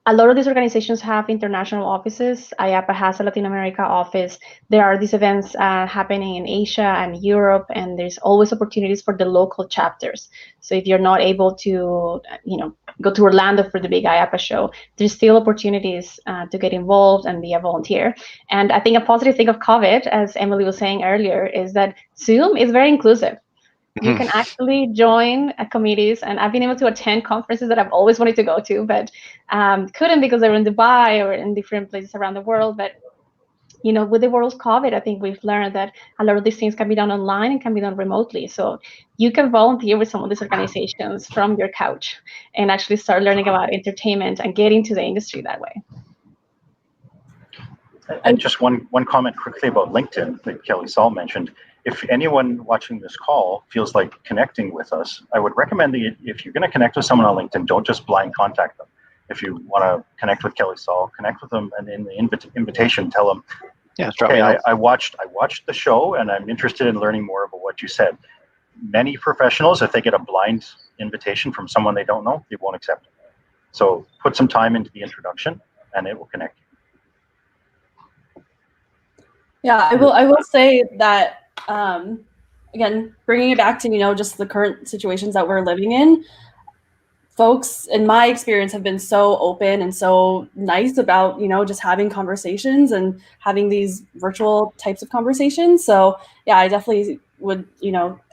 a lot of these organizations have international offices. IAPA has a Latin America office. There are these events happening in Asia and Europe, and there's always opportunities for the local chapters. So if you're not able to, go to Orlando for the big IAPA show, there's still opportunities to get involved and be a volunteer. And I think a positive thing of COVID, as Emily was saying earlier, is that Zoom is very inclusive. You can actually join committees, and I've been able to attend conferences that I've always wanted to go to, but couldn't because they were in Dubai or in different places around the world. But with the world's COVID, I think we've learned that a lot of these things can be done online and can be done remotely. So you can volunteer with some of these organizations from your couch and actually start learning about entertainment and get into the industry that way. And just one comment quickly about LinkedIn that Kelly Sall mentioned. If anyone watching this call feels like connecting with us, I would recommend that if you're going to connect with someone on LinkedIn, don't just blind contact them. If you want to connect with Kelly Sall, connect with them, and in the invitation, tell them, okay, I watched the show, and I'm interested in learning more about what you said. Many professionals, if they get a blind invitation from someone they don't know, they won't accept it. So put some time into the introduction, and it will connect you. Yeah, I will say that. Again, bringing it back to, just the current situations that we're living in, folks, in my experience, have been so open and so nice about, just having conversations and having these virtual types of conversations. So yeah, I definitely would,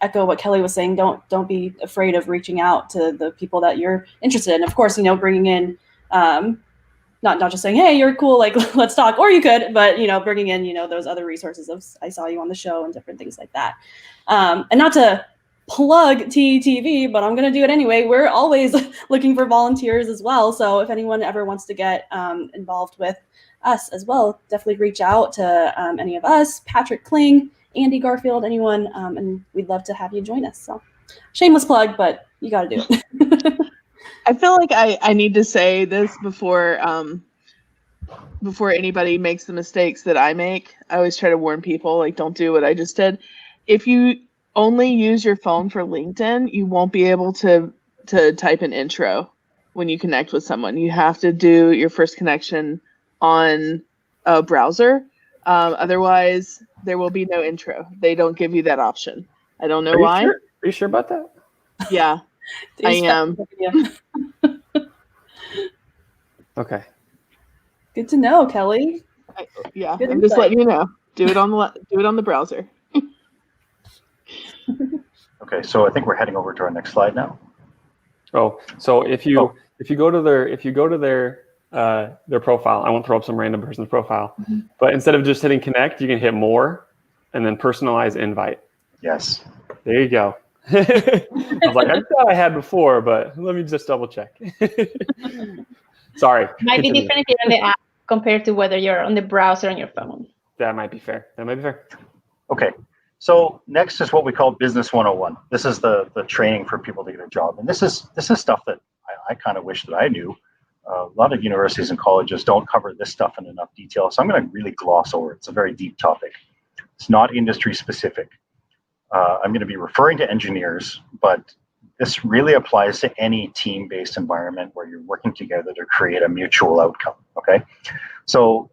echo what Kelly was saying. Don't be afraid of reaching out to the people that you're interested in. Of course, bringing in, not just saying, hey, you're cool, like, let's talk, or you could, but, bringing in, those other resources of, I saw you on the show and different things like that. And not to plug TETV, but I'm going to do it anyway. We're always looking for volunteers as well. So if anyone ever wants to get involved with us as well, definitely reach out to any of us, Patrick Kling, Andy Garfield, anyone, and we'd love to have you join us. So shameless plug, but you got to do it. I feel like I need to say this before anybody makes the mistakes that I make. I always try to warn people, like, don't do what I just did. If you only use your phone for LinkedIn, you won't be able to type an intro. when you connect with someone. You have to do your first connection on a browser. Otherwise, there will be no intro. They don't give you that option. I don't know why. Sure? Are you sure about that? Yeah, I am. Okay. Good to know, Kelly. Yeah, Good I'm just insight. letting you know. Do it on the browser. Okay, so I think we're heading over to our next slide now. Oh, so if you go to their profile, I won't throw up some random person's profile, but instead of just hitting connect, you can hit more and then personalize invite. Yes. There you go. I was like, I thought I had before, but let me just double check. Sorry. Might be Continue. different if you're on the app compared to whether you're on the browser on your phone. That might be fair. Okay. So next is what we call Business 101. This is the training for people to get a job. And this is stuff that I kind of wish that I knew. A lot of universities and colleges don't cover this stuff in enough detail. So I'm going to really gloss over it. It's a very deep topic. It's not industry specific. I'm going to be referring to engineers, but this really applies to any team-based environment where you're working together to create a mutual outcome, okay? So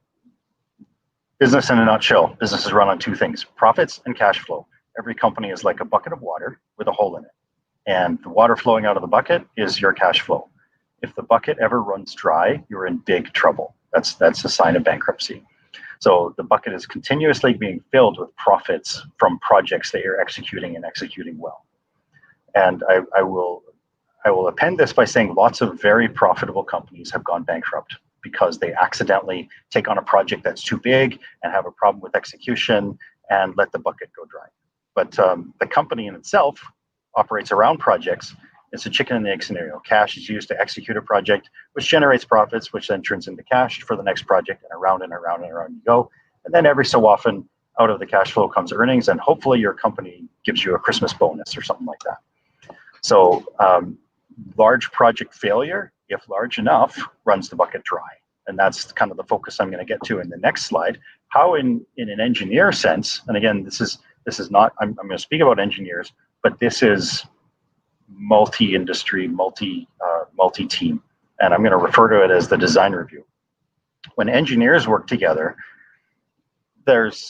business in a nutshell, business is run on two things, profits and cash flow. Every company is like a bucket of water with a hole in it. And the water flowing out of the bucket is your cash flow. If the bucket ever runs dry, you're in big trouble. That's a sign of bankruptcy. So the bucket is continuously being filled with profits from projects that you're executing and executing well. And I will append this by saying lots of very profitable companies have gone bankrupt because they accidentally take on a project that's too big and have a problem with execution and let the bucket go dry. But the company in itself operates around projects. It's a chicken and the egg scenario. Cash is used to execute a project, which generates profits, which then turns into cash for the next project, and around and around and around you go. And then every so often, out of the cash flow comes earnings, and hopefully your company gives you a Christmas bonus or something like that. So large project failure, if large enough, runs the bucket dry. And that's kind of the focus I'm going to get to in the next slide. How in an engineer sense, and again, this is not, I'm going to speak about engineers, but this is multi-industry, multi-team. And I'm going to refer to it as the design review. When engineers work together, there's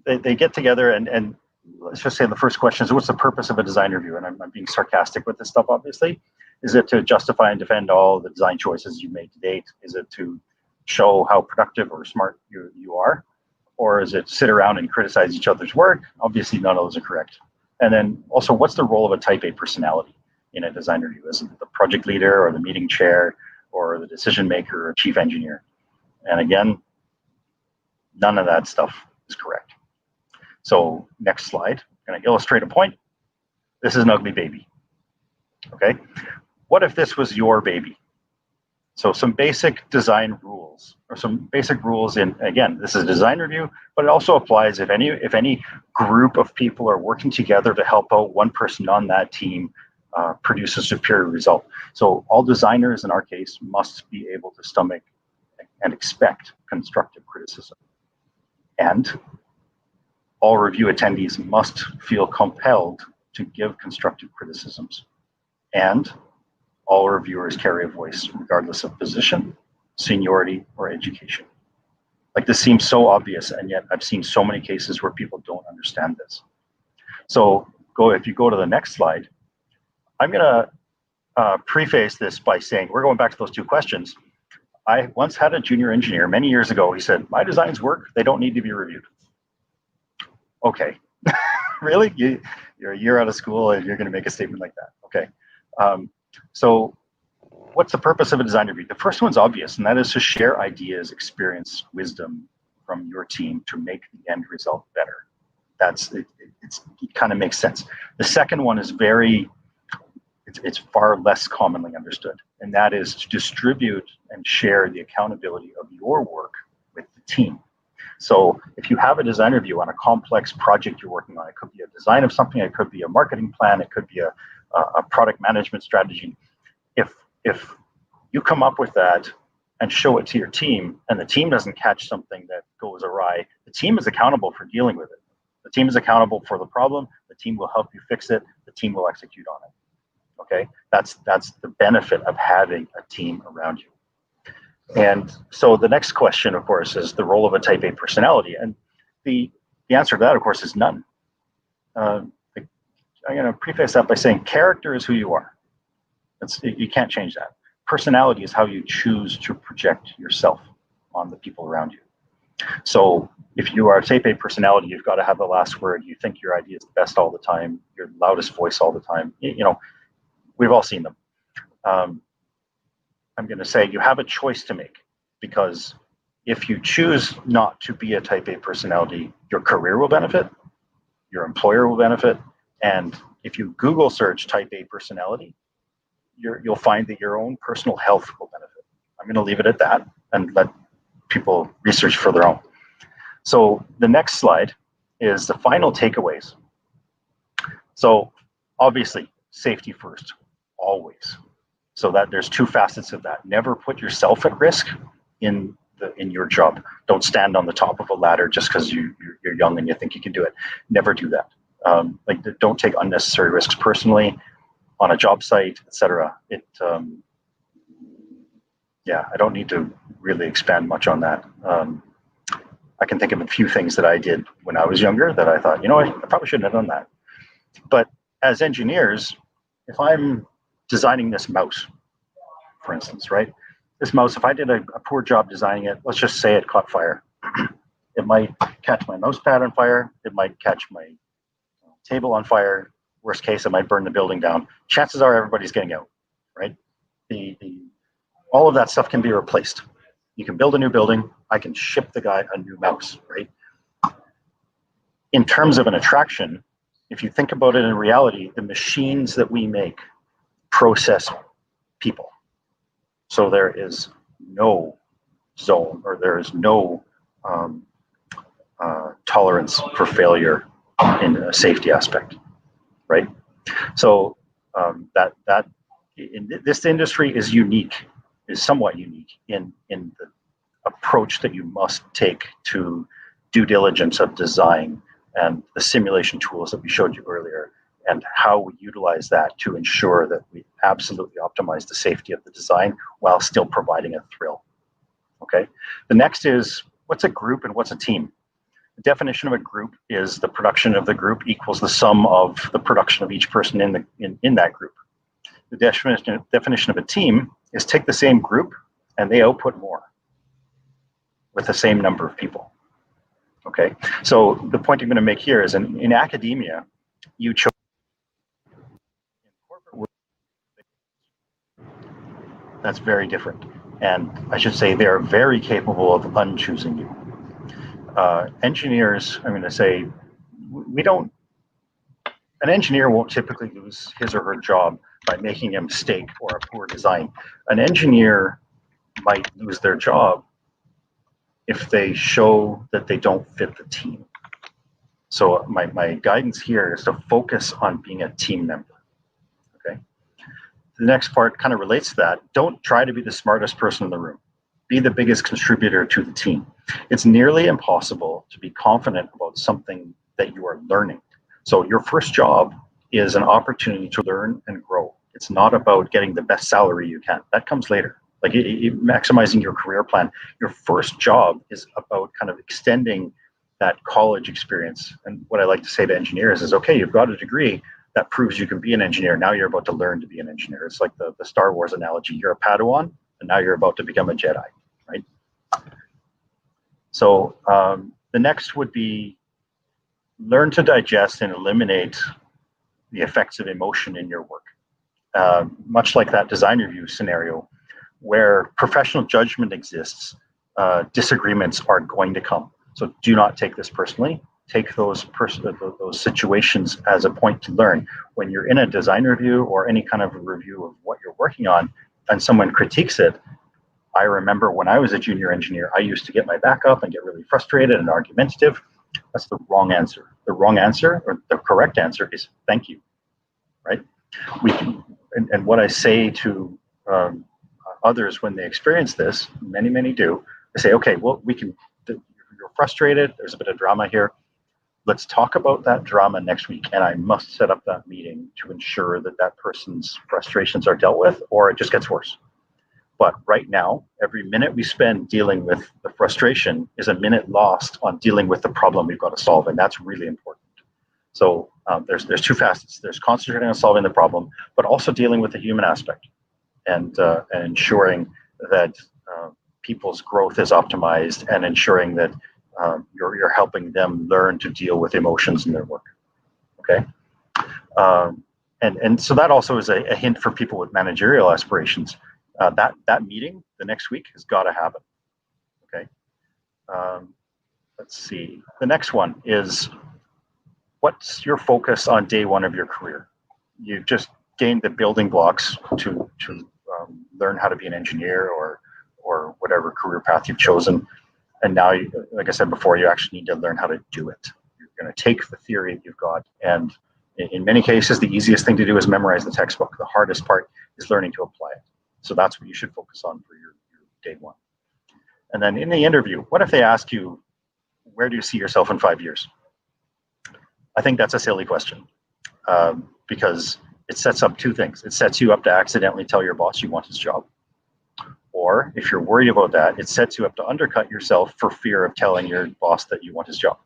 they get together and let's just say the first question is, what's the purpose of a design review? And I'm being sarcastic with this stuff, obviously. Is it to justify and defend all the design choices you've made to date? Is it to show how productive or smart you are? Or is it sit around and criticize each other's work? Obviously, none of those are correct. And then also, what's the role of a type A personality in a design review? Is it the project leader or the meeting chair or the decision maker or chief engineer? And again, none of that stuff is correct. So next slide, I'm going to illustrate a point. This is an ugly baby, okay? What if this was your baby? So some basic design rules, or some basic rules in, again, this is a design review, but it also applies if any group of people are working together to help out one person on that team produce a superior result. So all designers, in our case, must be able to stomach and expect constructive criticism. And all review attendees must feel compelled to give constructive criticisms. And all reviewers carry a voice, regardless of position, seniority, or education. Like, this seems so obvious, and yet I've seen so many cases where people don't understand this. So if you go to the next slide, I'm going to preface this by saying, we're going back to those two questions. I once had a junior engineer many years ago. He said, my designs work, they don't need to be reviewed. Okay, really? You're a year out of school and you're going to make a statement like that? Okay. So what's the purpose of a design review? The first one's obvious, and that is to share ideas, experience, wisdom from your team to make the end result better. It kind of makes sense. The second one is it's far less commonly understood, and that is to distribute and share the accountability of your work with the team. So if you have a design review on a complex project you're working on, it could be a design of something, it could be a marketing plan, it could be a product management strategy. If you come up with that and show it to your team, and the team doesn't catch something that goes awry, the team is accountable for dealing with it. The team is accountable for the problem. The team will help you fix it. The team will execute on it. Okay, that's the benefit of having a team around you. And so the next question, of course, is the role of a type A personality, and the answer to that, of course, is none. I'm going to preface that by saying character is who you are. You can't change that. Personality is how you choose to project yourself on the people around you. So if you are a type A personality, you've got to have the last word. You think your idea is the best all the time, your loudest voice all the time. You know, we've all seen them. I'm going to say you have a choice to make, because if you choose not to be a type A personality, your career will benefit, your employer will benefit, and if you Google search type A personality, you'll find that your own personal health will benefit. I'm going to leave it at that and let people research for their own. So the next slide is the final takeaways. So obviously, safety first, always. So that there's two facets of that. Never put yourself at risk in your job. Don't stand on the top of a ladder just because you're young and you think you can do it. Never do that. Don't take unnecessary risks personally on a job site, etc. I don't need to really expand much on that. I can think of a few things that I did when I was younger that I thought, I probably shouldn't have done that. But as engineers, if I'm designing this mouse, for instance, right? This mouse, if I did a poor job designing it, let's just say it caught fire. It might catch my mouse pad on fire. It might catch my table on fire. Worst case, it might burn the building down. Chances are everybody's getting out, right? All of that stuff can be replaced. You can build a new building. I can ship the guy a new mouse, right? In terms of an attraction, if you think about it in reality, the machines that we make process people. So there is no zone, or there is no tolerance for failure in a safety aspect, right? So this industry is unique, is somewhat unique in the approach that you must take to due diligence of design and the simulation tools that we showed you earlier, and how we utilize that to ensure that we absolutely optimize the safety of the design while still providing a thrill. Okay. The next is, what's a group and what's a team? The definition of a group is the production of the group equals the sum of the production of each person in that group. The definition of a team is take the same group and they output more with the same number of people. Okay. So the point I'm going to make here is in academia, you chose. In corporate work, that's very different. And I should say they are very capable of unchoosing you. Engineers, I'm going to say, an engineer won't typically lose his or her job by making a mistake or a poor design. An engineer might lose their job if they show that they don't fit the team. So my guidance here is to focus on being a team member. Okay. The next part kind of relates to that. Don't try to be the smartest person in the room. Be the biggest contributor to the team. It's nearly impossible to be confident about something that you are learning. So your first job is an opportunity to learn and grow. It's not about getting the best salary you can. That comes later. Like maximizing your career plan. Your first job is about kind of extending that college experience. And what I like to say to engineers is, okay, you've got a degree that proves you can be an engineer. Now you're about to learn to be an engineer. It's like the Star Wars analogy. You're a Padawan, and now you're about to become a Jedi, right? So the next would be learn to digest and eliminate the effects of emotion in your work. Much like that design review scenario, where professional judgment exists, disagreements are going to come. So do not take this personally. Take those situations as a point to learn. When you're in a design review or any kind of a review of what you're working on, and someone critiques it, I remember when I was a junior engineer, I used to get my back up and get really frustrated and argumentative. That's the wrong answer. The wrong answer, or the correct answer, is thank you, right? And what I say to others when they experience this, many do, I say, okay, well, you're frustrated, there's a bit of drama here. let's talk about that drama next week, and I must set up that meeting to ensure that that person's frustrations are dealt with, or it just gets worse. But right now, every minute we spend dealing with the frustration is a minute lost on dealing with the problem we've got to solve, and that's really important. So there's two facets. There's concentrating on solving the problem, but also dealing with the human aspect, and ensuring that people's growth is optimized, and ensuring that you're helping them learn to deal with emotions in their work. Okay, and so that also is a hint for people with managerial aspirations. That meeting the next week has got to happen. Okay, let's see. The next one is, what's your focus on day one of your career? You've just gained the building blocks to learn how to be an engineer or whatever career path you've chosen. And now, like I said before, you actually need to learn how to do it. You're going to take the theory that you've got, and in many cases, the easiest thing to do is memorize the textbook. The hardest part is learning to apply it. So that's what you should focus on for your day one. And then in the interview, what if they ask you, where do you see yourself in 5 years? I think that's a silly question, because it sets up two things. It sets you up to accidentally tell your boss you want his job. Or if you're worried about that, it sets you up to undercut yourself for fear of telling your boss that you want his job.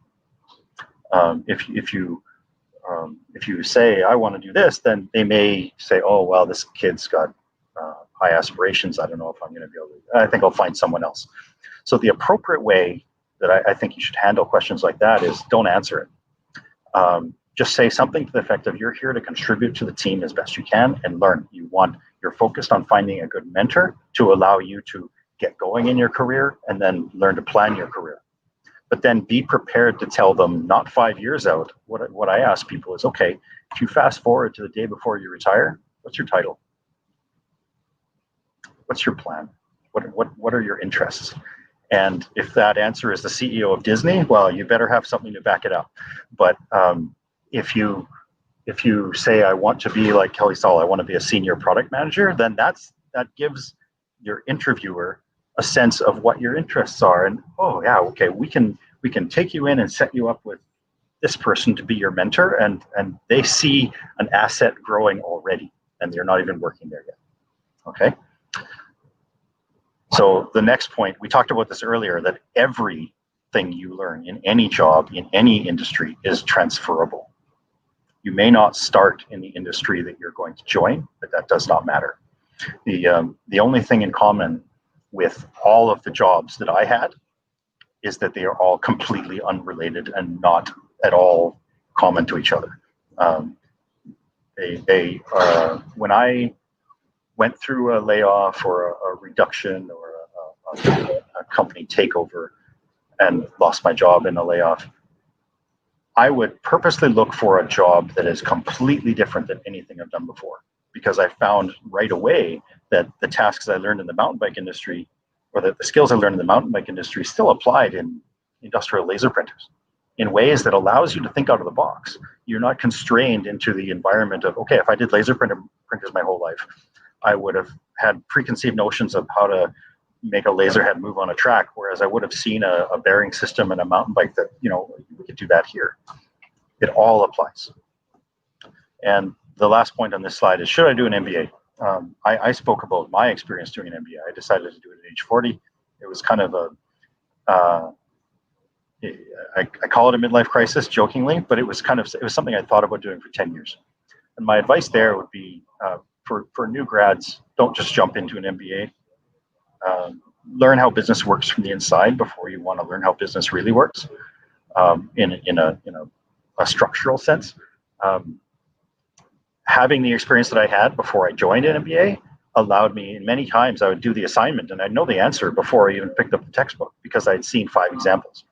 If you say, I want to do this, then they may say, oh, well, this kid's got high aspirations. I don't know if I'm going to be able to, I think I'll find someone else. So the appropriate way that I think you should handle questions like that is, don't answer it. Just say something to the effect of, you're here to contribute to the team as best you can and learn. You're focused on finding a good mentor to allow you to get going in your career and then learn to plan your career. But then be prepared to tell them, not 5 years out. What I ask people is, okay, if you fast forward to the day before you retire, what's your title? What's your plan? What are your interests? And if that answer is the CEO of Disney, well, you better have something to back it up. But if you say, I want to be like Kelly Sall, I want to be a senior product manager, then that gives your interviewer a sense of what your interests are. And, oh yeah, okay, we can take you in and set you up with this person to be your mentor, and they see an asset growing already, and you're not even working there yet. Okay. So the next point, we talked about this earlier, that everything you learn in any job, in any industry, is transferable. You may not start in the industry that you're going to join, but that does not matter. The only thing in common with all of the jobs that I had is that they are all completely unrelated and not at all common to each other. When I went through a layoff or a reduction or a company takeover and lost my job in a layoff, I would purposely look for a job that is completely different than anything I've done before, because I found right away that the tasks I learned in the mountain bike industry, or the skills I learned in the mountain bike industry, still applied in industrial laser printers in ways that allows you to think out of the box. You're not constrained into the environment of, okay, if I did laser printers my whole life, I would have had preconceived notions of how to make a laser head move on a track, whereas I would have seen a bearing system in a mountain bike that, we could do that here. It all applies. And the last point on this slide is, should I do an MBA? I spoke about my experience doing an MBA. I decided to do it at age 40. It was kind of I call it a midlife crisis jokingly, but it was something I thought about doing for 10 years. And my advice there would be, for new grads, don't just jump into an MBA. Learn how business works from the inside before you want to learn how business really works, in a structural sense. Having the experience that I had before I joined an MBA allowed me, many times I would do the assignment and I'd know the answer before I even picked up the textbook, because I'd seen 5 examples.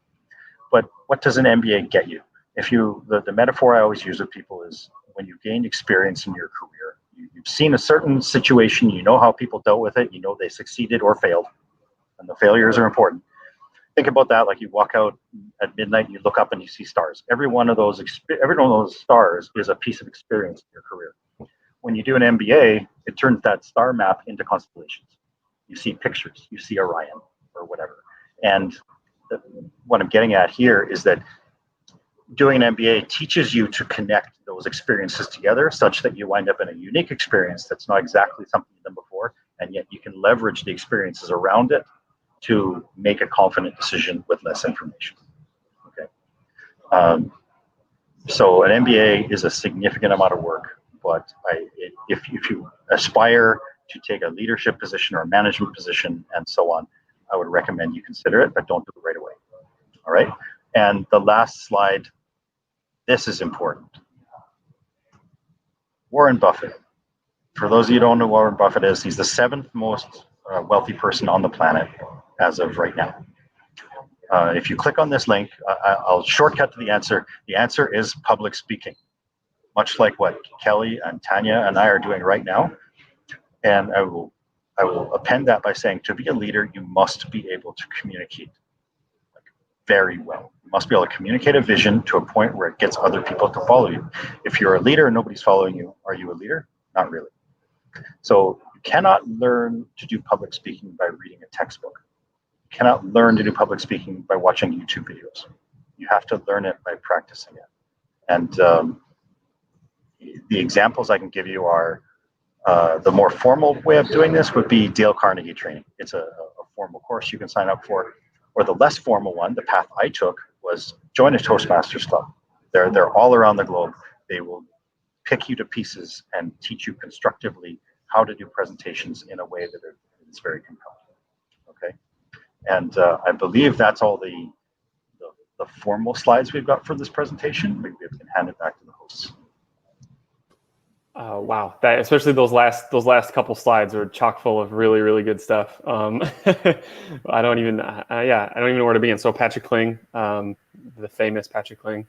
But what does an MBA get you? The metaphor I always use with people is, when you gained experience in your career, you've seen a certain situation, you know how people dealt with it, you know they succeeded or failed, and the failures are important. Think about that like you walk out at midnight and you look up and you see stars. Every one of those stars is a piece of experience in your career. When you do an MBA, it turns that star map into constellations. You see pictures, you see Orion or whatever. And what I'm getting at here is that doing an MBA teaches you to connect those experiences together such that you wind up in a unique experience that's not exactly something you've done before, and yet you can leverage the experiences around it to make a confident decision with less information. Okay. So an MBA is a significant amount of work, but if you aspire to take a leadership position or a management position and so on, I would recommend you consider it, but don't do it right away. All right. And the last slide, this is important. Warren Buffett. For those of you who don't know who Warren Buffett is, he's the 7th most wealthy person on the planet as of right now. If you click on this link, I'll shortcut to the answer. The answer is public speaking, much like what Kelly and Tania and I are doing right now. And I will append that by saying, to be a leader, you must be able to communicate very well. You must be able to communicate a vision to a point where it gets other people to follow you. If you're a leader and nobody's following you, are you a leader? Not really. So you cannot learn to do public speaking by reading a textbook. You cannot learn to do public speaking by watching YouTube videos. You have to learn it by practicing it. And the examples I can give you are the more formal way of doing this would be Dale Carnegie training. It's a formal course you can sign up for. Or the less formal one, the path I took, was join a Toastmasters club. They're all around the globe. They will pick you to pieces and teach you constructively how to do presentations in a way that is very compelling. Okay, and I believe that's all the formal slides we've got for this presentation. Maybe we can hand it back to the hosts. Wow, that, especially those last couple slides are chock full of really, really good stuff. I don't even know where to begin. So Patrick Kling, the famous Patrick Kling,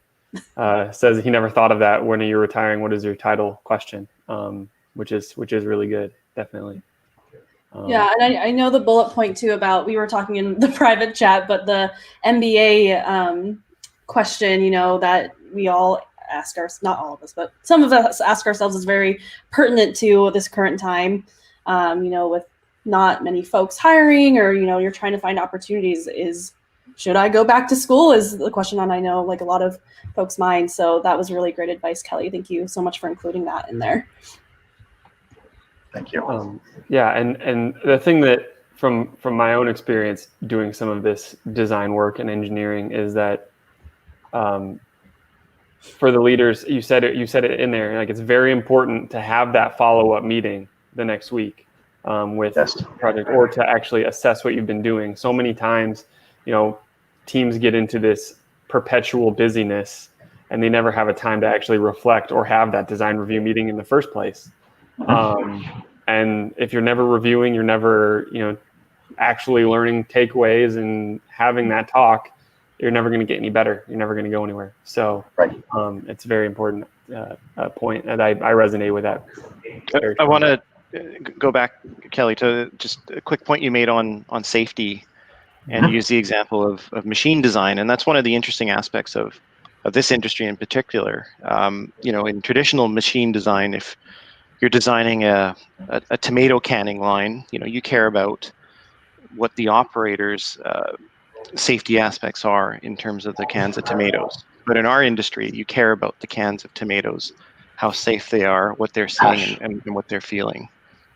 says he never thought of that. When are you retiring? What is your title? Question, which is really good, definitely. Yeah, and I know the bullet point too about, we were talking in the private chat, but the MBA question, you know, that we all ask ourselves, not all of us, but some of us ask ourselves, is very pertinent to this current time. You know, with not many folks hiring, or, you know, you're trying to find opportunities, is, should I go back to school, is the question on, I know, like a lot of folks' minds. So that was really great advice, Kelly. Thank you so much for including that in there. Thank you. Yeah, and the thing that from my own experience doing some of this design work and engineering is that for the leaders, you said it in there, like it's very important to have that follow-up meeting the next week with the project, or to actually assess what you've been doing. So many times, you know, teams get into this perpetual busyness and they never have a time to actually reflect or have that design review meeting in the first place. And if you're never reviewing, you're never, you know, actually learning takeaways and having that talk, you're never going to get any better. You're never going to go anywhere. So it's a very important point, and I resonate with that. I want to go back, Kelly, to just a quick point you made on safety, and use the example of machine design. And that's one of the interesting aspects of this industry in particular. You know, in traditional machine design, if you're designing a tomato canning line, you know, you care about what the operator's safety aspects are in terms of the cans of tomatoes. But in our industry, you care about the cans of tomatoes, how safe they are, what they're seeing, and what they're feeling.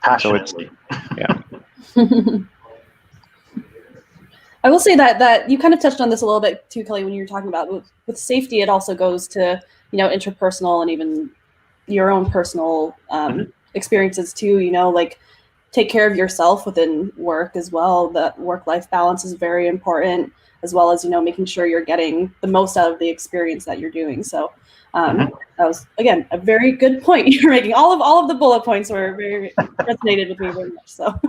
Passionately. So it's, yeah. I will say that you kind of touched on this a little bit too, Kelly, when you were talking about with safety. It also goes to, you know, interpersonal and even your own personal experiences too. You know, like, take care of yourself within work as well. That work-life balance is very important, as well as, you know, making sure you're getting the most out of the experience that you're doing. So that was, again, a very good point you're making. All of the bullet points were very resonated with me very much. So.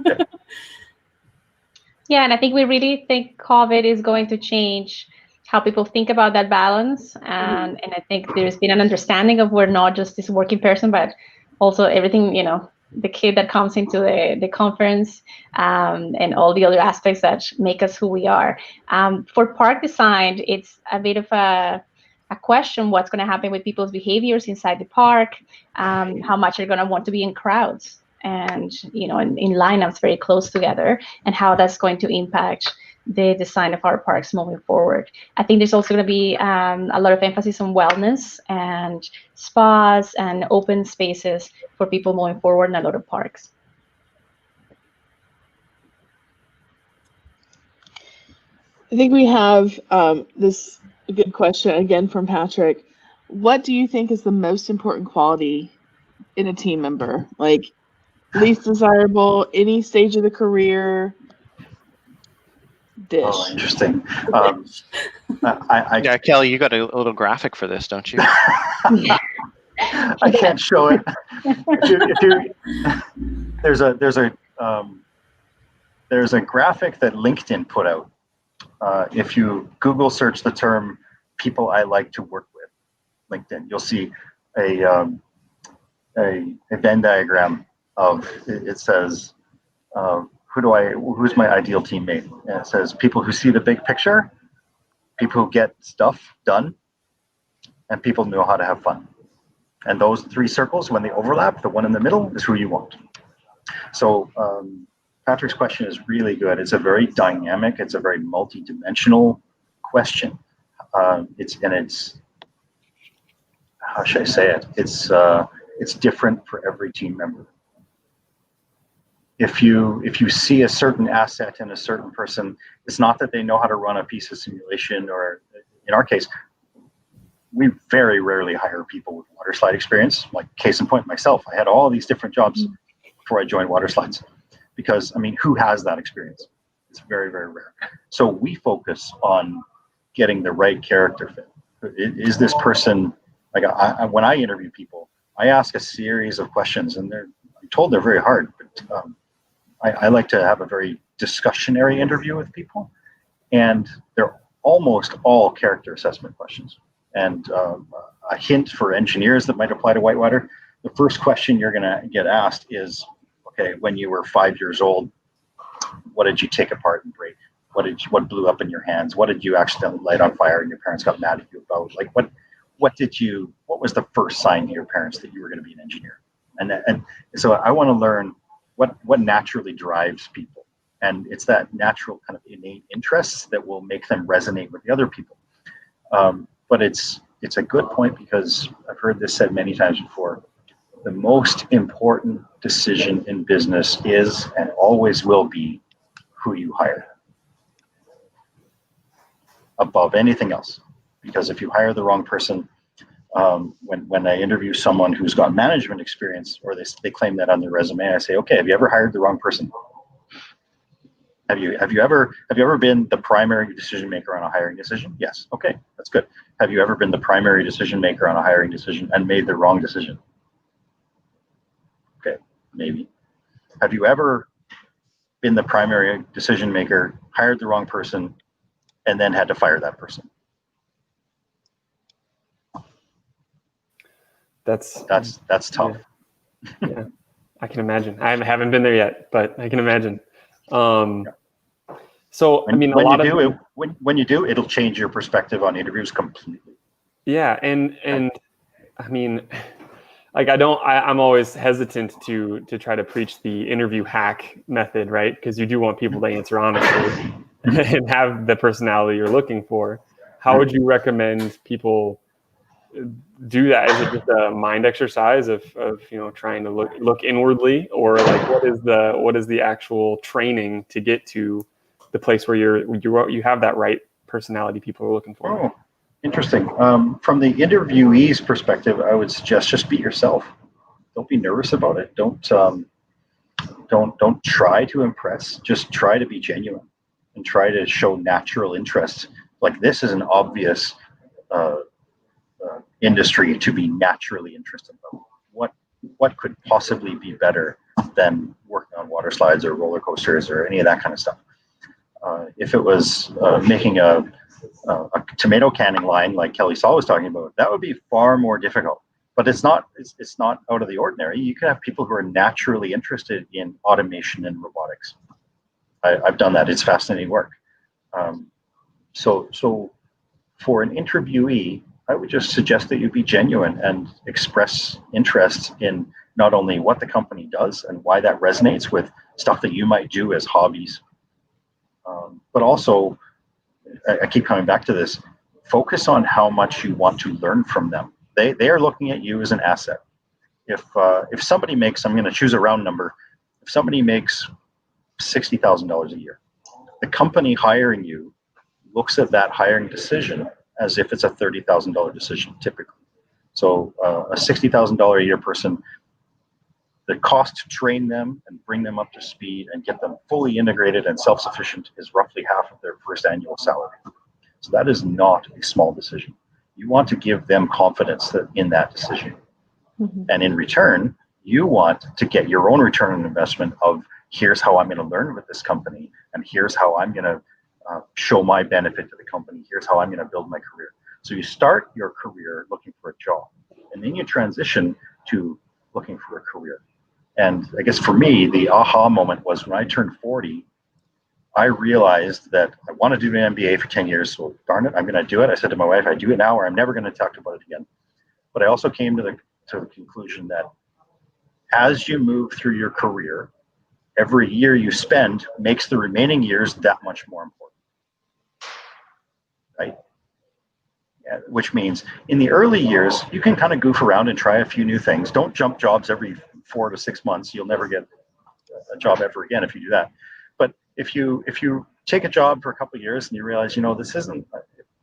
Yeah, and I think we really think COVID is going to change how people think about that balance. And I think there's been an understanding of we're not just this working person, but also everything, you know, the kid that comes into the conference, and all the other aspects that make us who we are. For park design, it's a bit of a question, what's going to happen with people's behaviors inside the park, how much they're going to want to be in crowds and, you know, in lineups very close together, and how that's going to impact the design of our parks moving forward. I think there's also going to be a lot of emphasis on wellness and spas and open spaces for people moving forward in a lot of parks. I think we have this good question again from Patrick. What do you think is the most important quality in a team member? Like least desirable, any stage of the career? Dish. Oh, interesting. Yeah, Kelly, you got a little graphic for this, don't you? I can't show it. There's a graphic that LinkedIn put out. If you Google search the term "people I like to work with," LinkedIn, you'll see a Venn diagram of it says who's my ideal teammate, and it says people who see the big picture, people who get stuff done, and people who know how to have fun. And those three circles, when they overlap, the one in the middle is who you want. So Patrick's question is really good. It's a very dynamic, it's a very multi-dimensional question. It's how should I say it? It's different for every team member. If you see a certain asset in a certain person, it's not that they know how to run a piece of simulation, or in our case, we very rarely hire people with WaterSlide experience. Like case in point, myself, I had all these different jobs before I joined WaterSlides, because I mean, who has that experience? It's very, very rare. So we focus on getting the right character fit. Is this person, like when I interview people, I ask a series of questions, and I'm told they're very hard, but I like to have a very discussionary interview with people, and they're almost all character assessment questions. And a hint for engineers that might apply to WhiteWater, the first question you're gonna get asked is, okay, when you were 5 years old, what did you take apart and break? What blew up in your hands? What did you accidentally light on fire and your parents got mad at you about? Like what was the first sign to your parents that you were gonna be an engineer? And so I wanna learn what naturally drives people. And it's that natural kind of innate interest that will make them resonate with the other people. But it's a good point, because I've heard this said many times before. The most important decision in business is and always will be who you hire, above anything else. Because if you hire the wrong person, when I interview someone who's got management experience, or they claim that on their resume, I say, okay, have you ever hired the wrong person? Have you ever been the primary decision maker on a hiring decision? Yes. Okay, that's good. Have you ever been the primary decision maker on a hiring decision and made the wrong decision? Okay, maybe. Have you ever been the primary decision maker, hired the wrong person, and then had to fire that person? That's tough. Yeah, I can imagine. I haven't been there yet, but I can imagine. So I mean, when you do, it'll change your perspective on interviews completely. Yeah, and I mean, like I'm always hesitant to try to preach the interview hack method, right? Because you do want people to answer honestly and have the personality you're looking for. How would you recommend people do that? Is it just a mind exercise of trying to look inwardly, or like what is the actual training to get to the place where you have that right personality people are looking for? Oh, interesting. From the interviewee's perspective, I would suggest just be yourself. Don't be nervous about it. Don't try to impress. Just try to be genuine and try to show natural interest. Like, this is an obvious industry to be naturally interested in. What could possibly be better than working on water slides or roller coasters or any of that kind of stuff? If it was making a tomato canning line like Kelly Sall was talking about, that would be far more difficult. But it's not out of the ordinary. You can have people who are naturally interested in automation and robotics. I've done that. It's fascinating work. So for an interviewee, I would just suggest that you be genuine and express interest in not only what the company does and why that resonates with stuff that you might do as hobbies, but also, I keep coming back to this, focus on how much you want to learn from them. They are looking at you as an asset. If somebody makes, I'm going to choose a round number, if somebody makes $60,000 a year, the company hiring you looks at that hiring decision as if it's a $30,000 decision typically. So a $60,000 a year person, the cost to train them and bring them up to speed and get them fully integrated and self-sufficient is roughly half of their first annual salary. So that is not a small decision. You want to give them confidence in that decision. Mm-hmm. And in return, you want to get your own return on investment of here's how I'm going to learn with this company, and here's how I'm going to show my benefit to the company. Here's how I'm going to build my career. So you start your career looking for a job, and then you transition to looking for a career. And I guess for me, the aha moment was when I turned 40, I realized that I wanted to do an MBA for 10 years. So darn it, I'm going to do it. I said to my wife, I do it now or I'm never going to talk about it again. But I also came to the conclusion that as you move through your career, every year you spend makes the remaining years that much more important. Right? Yeah, which means in the early years, you can kind of goof around and try a few new things. Don't jump jobs every 4 to 6 months. You'll never get a job ever again if you do that. But if you take a job for a couple of years and you realize, this isn't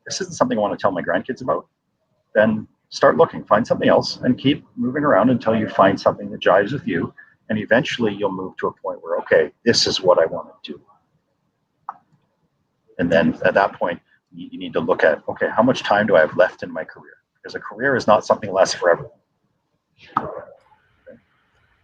something I want to tell my grandkids about, then start looking, find something else, and keep moving around until you find something that jives with you. And eventually you'll move to a point where, okay, this is what I want to do. And then at that point, you need to look at, okay, how much time do I have left in my career? Because a career is not something that lasts forever.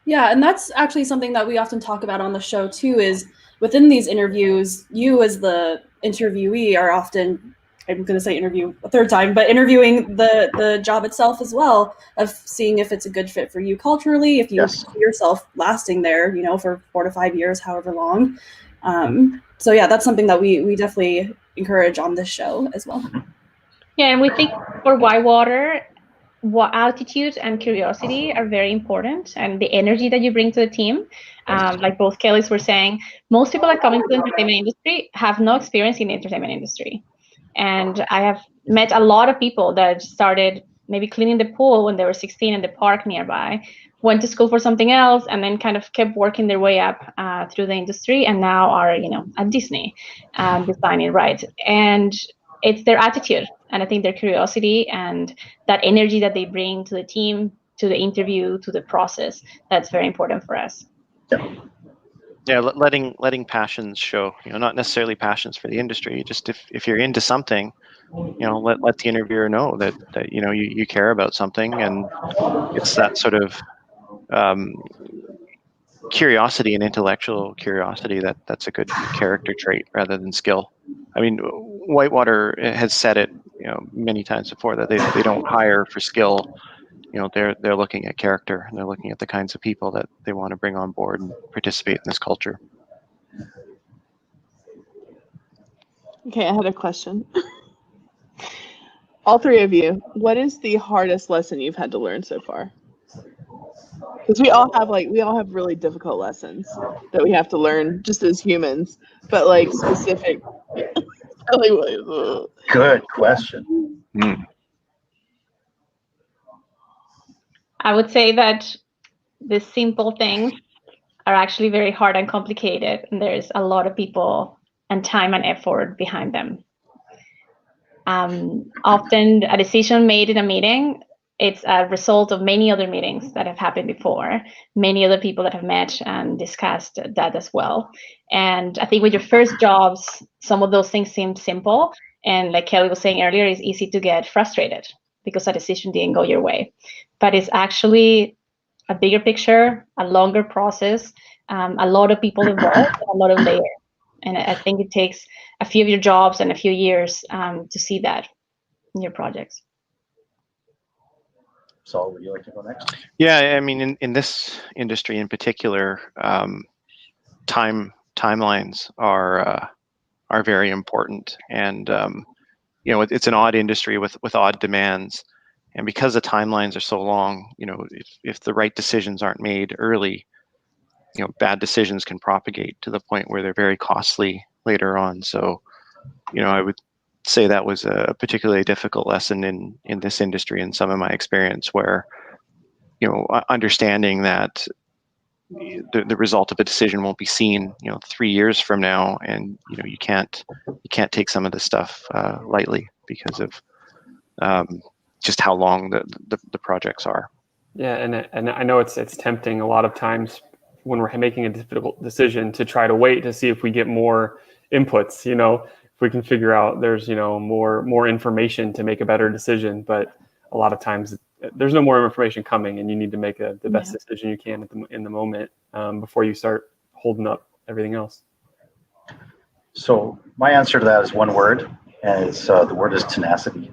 Yeah, and that's actually something that we often talk about on the show too, is within these interviews, you as the interviewee are often, I'm going to say interview a third time, but interviewing the job itself as well, of seeing if it's a good fit for you culturally, if you see yourself lasting there, for 4 to 5 years, however long. So yeah, that's something that we definitely encourage on this show as well. Yeah, and we think for WhiteWater, attitude and curiosity are very important, and the energy that you bring to the team. Like both Kellys were saying, most people that come into the entertainment industry have no experience in the entertainment industry. And I have met a lot of people that started maybe cleaning the pool when they were 16 in the park nearby, went to school for something else, and then kind of kept working their way up through the industry, and now are, at Disney designing rides. And it's their attitude, and I think their curiosity and that energy that they bring to the team, to the interview, to the process, that's very important for us. Yeah, letting passions show, not necessarily passions for the industry, just if you're into something, let the interviewer know that you care about something, and it's that sort of curiosity and intellectual curiosity that's a good character trait rather than skill. I mean, WhiteWater has said it many times before that they don't hire for skill. They're looking at character, and they're looking at the kinds of people that they want to bring on board and participate in this culture. Okay, I had a question. All three of you, what is the hardest lesson you've had to learn so far? Because we all have really difficult lessons that we have to learn just as humans, but like specific. Good question. I would say that the simple things are actually very hard and complicated, and there's a lot of people and time and effort behind them. Often a decision made in a meeting, it's a result of many other meetings that have happened before, many other people that have met and discussed that as well. And I think with your first jobs, some of those things seem simple. And like Kelly was saying earlier, it's easy to get frustrated because a decision didn't go your way. But it's actually a bigger picture, a longer process, a lot of people involved, a lot of layers. And I think it takes a few of your jobs and a few years to see that in your projects. Sall, would you like to go next? Yeah, I mean, in this industry in particular, timelines are very important, and it's an odd industry with odd demands, and because the timelines are so long, if the right decisions aren't made early, bad decisions can propagate to the point where they're very costly later on. So, I would say that was a particularly difficult lesson in this industry and some of my experience where, understanding that the result of a decision won't be seen, 3 years from now, and you can't take some of this stuff lightly because of just how long the projects are. Yeah, and I know it's tempting a lot of times when we're making a difficult decision to try to wait to see if we get more inputs. If we can figure out there's more information to make a better decision, but a lot of times there's no more information coming, and you need to make the best decision you can in the moment before you start holding up everything else. So my answer to that is one word, and the word is tenacity.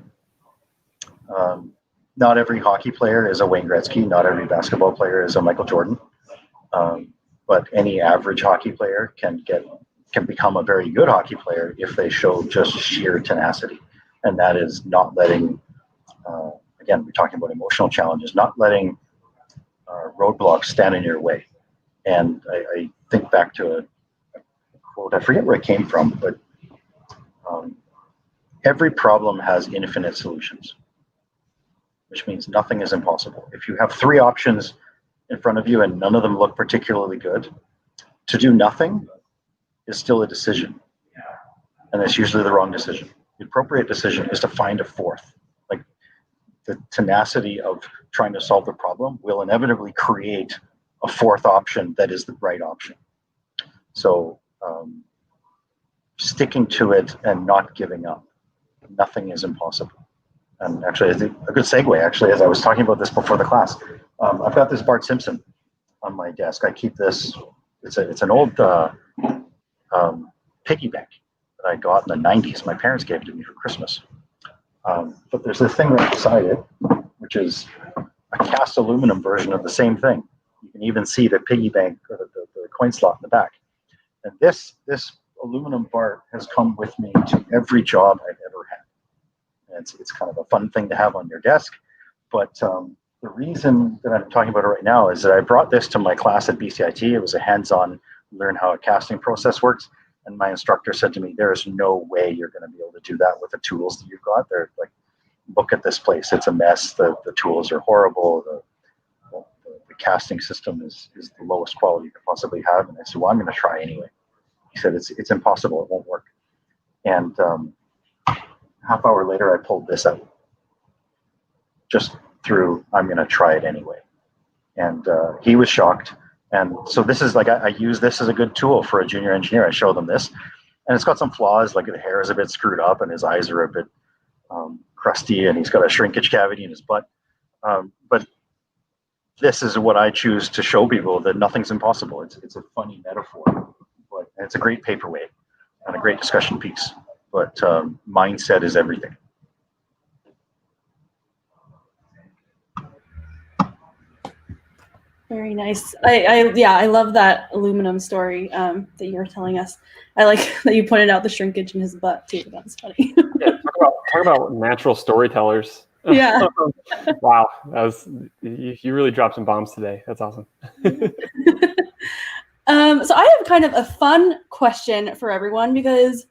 Not every hockey player is a Wayne Gretzky. Not every basketball player is a Michael Jordan. But any average hockey player can become a very good hockey player if they show just sheer tenacity. And that is not letting, again, we're talking about emotional challenges, not letting roadblocks stand in your way. And I think back to a quote, I forget where it came from, but every problem has infinite solutions, which means nothing is impossible. If you have 3 options in front of you and none of them look particularly good, to do nothing is still a decision. And it's usually the wrong decision. The appropriate decision is to find a 4th. Like, the tenacity of trying to solve the problem will inevitably create a 4th option that is the right option. So sticking to it and not giving up. Nothing is impossible. And actually, I think a good segue, actually, as I was talking about this before the class, I've got this Bart Simpson on my desk. I keep this, it's an old piggy bank that I got in the 90s. My parents gave it to me for Christmas. But there's this thing right beside it, which is a cast aluminum version of the same thing. You can even see the piggy bank or the coin slot in the back. And this aluminum Bart has come with me to every job I've ever had. And it's kind of a fun thing to have on your desk. But the reason that I'm talking about it right now is that I brought this to my class at BCIT. It was a hands-on learn how a casting process works. And my instructor said to me, there is no way you're going to be able to do that with the tools that you've got. They're like, look at this place. It's a mess. The tools are horrible. The casting system is the lowest quality you could possibly have. And I said, well, I'm going to try anyway. He said, it's impossible. It won't work. And half hour later, I pulled this out. Just through, I'm going to try it anyway. And he was shocked. And so this is like, I use this as a good tool for a junior engineer. I show them this. And it's got some flaws, like the hair is a bit screwed up and his eyes are a bit crusty and he's got a shrinkage cavity in his butt. But this is what I choose to show people, that nothing's impossible. It's a funny metaphor. But it's a great paperweight and a great discussion piece. But mindset is everything. Very nice. I love that aluminum story that you were telling us. I like that you pointed out the shrinkage in his butt too. That's funny. Yeah, talk about natural storytellers. Yeah. Wow, you really dropped some bombs today. That's awesome. So I have kind of a fun question for everyone because,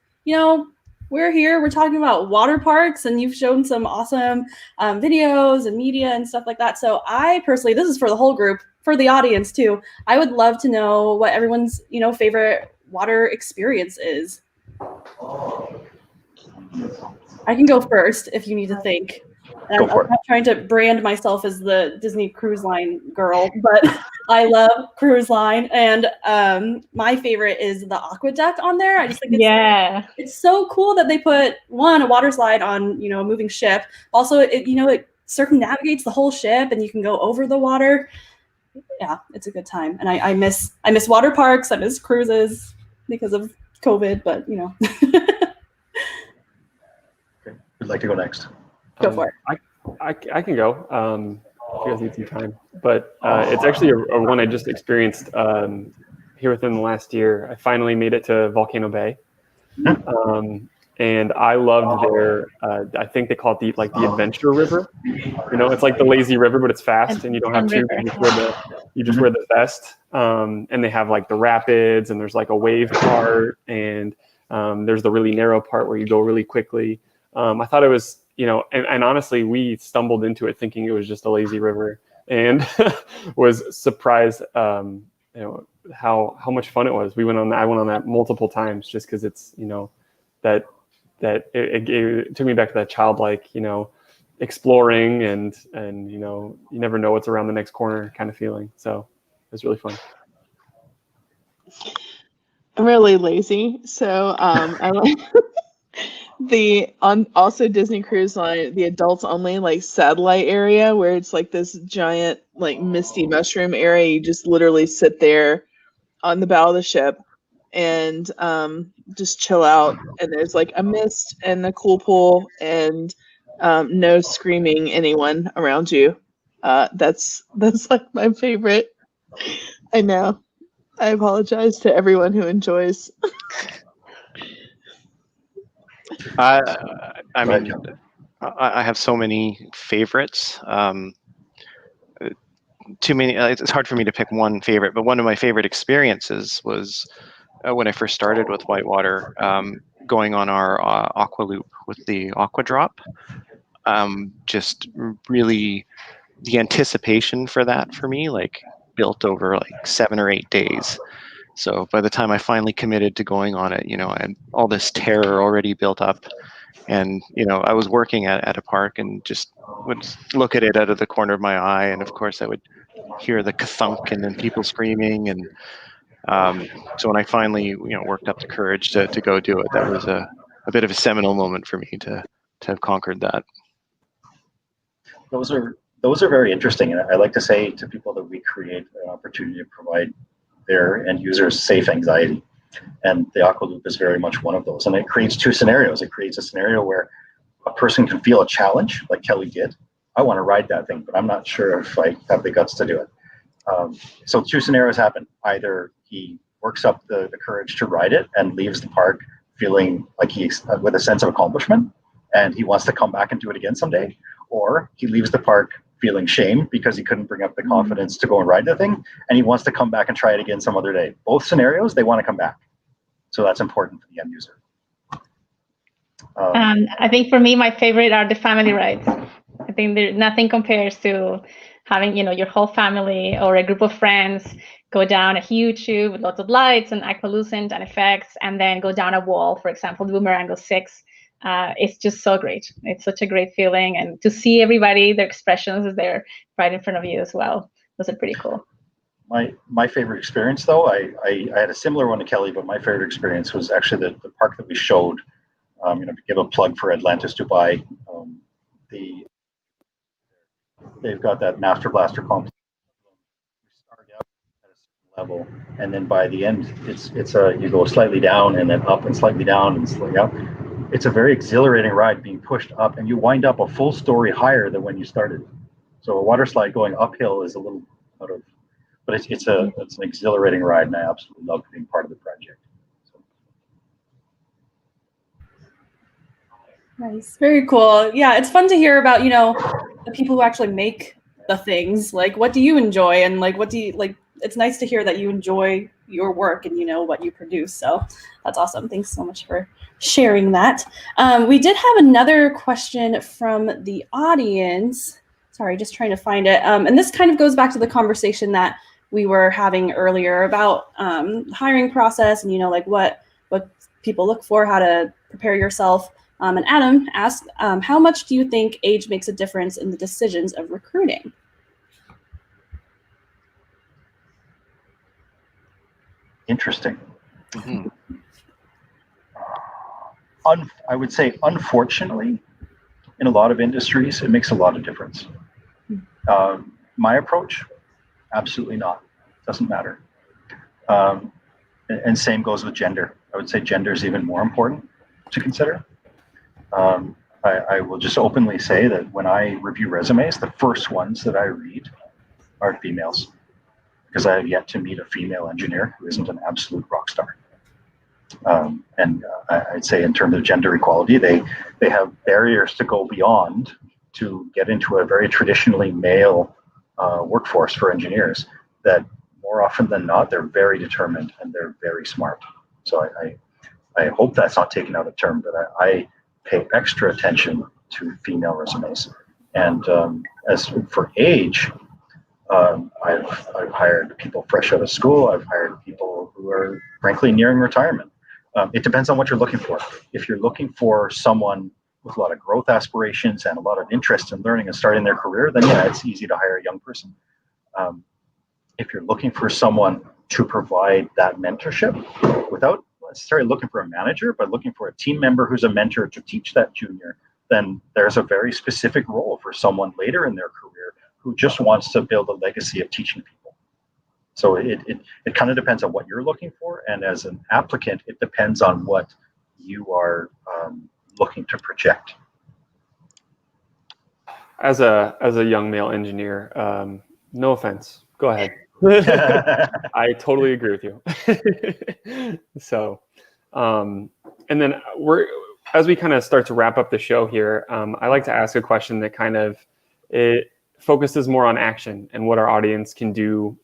we're here, we're talking about water parks and you've shown some awesome videos and media and stuff like that. So I personally, this is for the whole group, for the audience too, I would love to know what everyone's, favorite water experience is. I can go first if you need to think. And I'm not trying to brand myself as the Disney Cruise Line girl, but I love Cruise Line. And my favorite is the aqueduct on there. I just think it's so cool that they put, one, a water slide on, a moving ship. Also, it circumnavigates the whole ship and you can go over the water. Yeah, it's a good time. And I miss water parks. I miss cruises because of COVID, but, Okay. Who'd like to go next? Go for it. I can go if you guys need some time. But it's actually a one I just experienced here within the last year. I finally made it to Volcano Bay. And I loved their, I think they call it the Adventure River. It's like the lazy river, but it's fast and you don't have to. You just wear the vest. And they have like the rapids and there's like a wave part. And There's the really narrow part where you go really quickly. I thought it was, and honestly, we stumbled into it thinking it was just a lazy river, and was surprised, how much fun it was. I went on that multiple times just because it's, that it took me back to that childlike, exploring and you never know what's around the next corner kind of feeling. So it was really fun. I'm really lazy, so I like also Disney Cruise Line, the adults only like satellite area where it's like this giant like misty mushroom area. You just literally sit there on the bow of the ship and just chill out. And there's like a mist and a cool pool and no screaming anyone around you. That's like my favorite. I know. I apologize to everyone who enjoys. I mean, I have so many favorites. Too many. It's hard for me to pick one favorite, but one of my favorite experiences was when I first started with WhiteWater, going on our aqua loop with the aqua drop. Just really the anticipation for that for me, like built over like 7 or 8 days. So by the time I finally committed to going on it, I had all this terror already built up. And, I was working at a park and just would look at it out of the corner of my eye. And of course I would hear the ka-thunk and then people screaming. And so when I finally, worked up the courage to go do it, that was a bit of a seminal moment for me to have conquered that. Those are very interesting. And I like to say to people that we create an opportunity to provide their end users safe anxiety. And the aqua loop is very much one of those. And it creates 2 scenarios. It creates a scenario where a person can feel a challenge, like Kelly did. I want to ride that thing, but I'm not sure if I have the guts to do it. So 2 scenarios happen. Either he works up the courage to ride it and leaves the park feeling like he's with a sense of accomplishment and he wants to come back and do it again someday, or he leaves the park feeling shame because he couldn't bring up the confidence to go and ride the thing, and he wants to come back and try it again some other day. Both scenarios, they want to come back. So that's important for the end user. I think for me, my favorite are the family rides. I think nothing compares to having, your whole family or a group of friends go down a huge tube with lots of lights and aqualucent and effects, and then go down a wall, for example, the Boomerang 6. It's just so great. It's such a great feeling. And to see everybody, their expressions as they're right in front of you as well. Those are pretty cool. My favorite experience, though, I had a similar one to Kelly, but my favorite experience was actually the park that we showed. To give a plug for Atlantis Dubai. They've got that Master Blaster complex. We start out at a certain level, and then by the end, you go slightly down and then up and slightly down and slightly up. It's a very exhilarating ride being pushed up, and you wind up a full story higher than when you started. So a water slide going uphill is a little out of, but it's an exhilarating ride, and I absolutely love being part of the project. Nice, very cool. Yeah, it's fun to hear about, the people who actually make the things. Like, what do you enjoy, and like, what do you like? It's nice to hear that you enjoy your work and what you produce. So that's awesome. Thanks so much for sharing that. We did have another question from the audience. Sorry, just trying to find it. And this kind of goes back to the conversation that we were having earlier about hiring process and like what people look for, how to prepare yourself. And Adam asked, how much do you think age makes a difference in the decisions of recruiting? Interesting. Mm-hmm. I would say, unfortunately, in a lot of industries, it makes a lot of difference. My approach, absolutely not. Doesn't matter. And same goes with gender. I would say gender is even more important to consider. I will just openly say that when I review resumes, the first ones that I read are females, because I have yet to meet a female engineer who isn't an absolute rock star. I'd say in terms of gender equality, they have barriers to go beyond to get into a very traditionally male workforce for engineers that more often than not, they're very determined and they're very smart. So I hope that's not taken out of term, but I pay extra attention to female resumes. And as for age, I've hired people fresh out of school. I've hired people who are frankly nearing retirement. It depends on what you're looking for. If you're looking for someone with a lot of growth aspirations and a lot of interest in learning and starting their career, then yeah, it's easy to hire a young person. If you're looking for someone to provide that mentorship without necessarily looking for a manager, but looking for a team member who's a mentor to teach that junior, then there's a very specific role for someone later in their career who just wants to build a legacy of teaching people. So it kind of depends on what you're looking for. And as an applicant, it depends on what you are looking to project. As a young male engineer, no offense, go ahead. I totally agree with you. So, and then as we kind of start to wrap up the show here, I like to ask a question that kind of it focuses more on action and what our audience can do,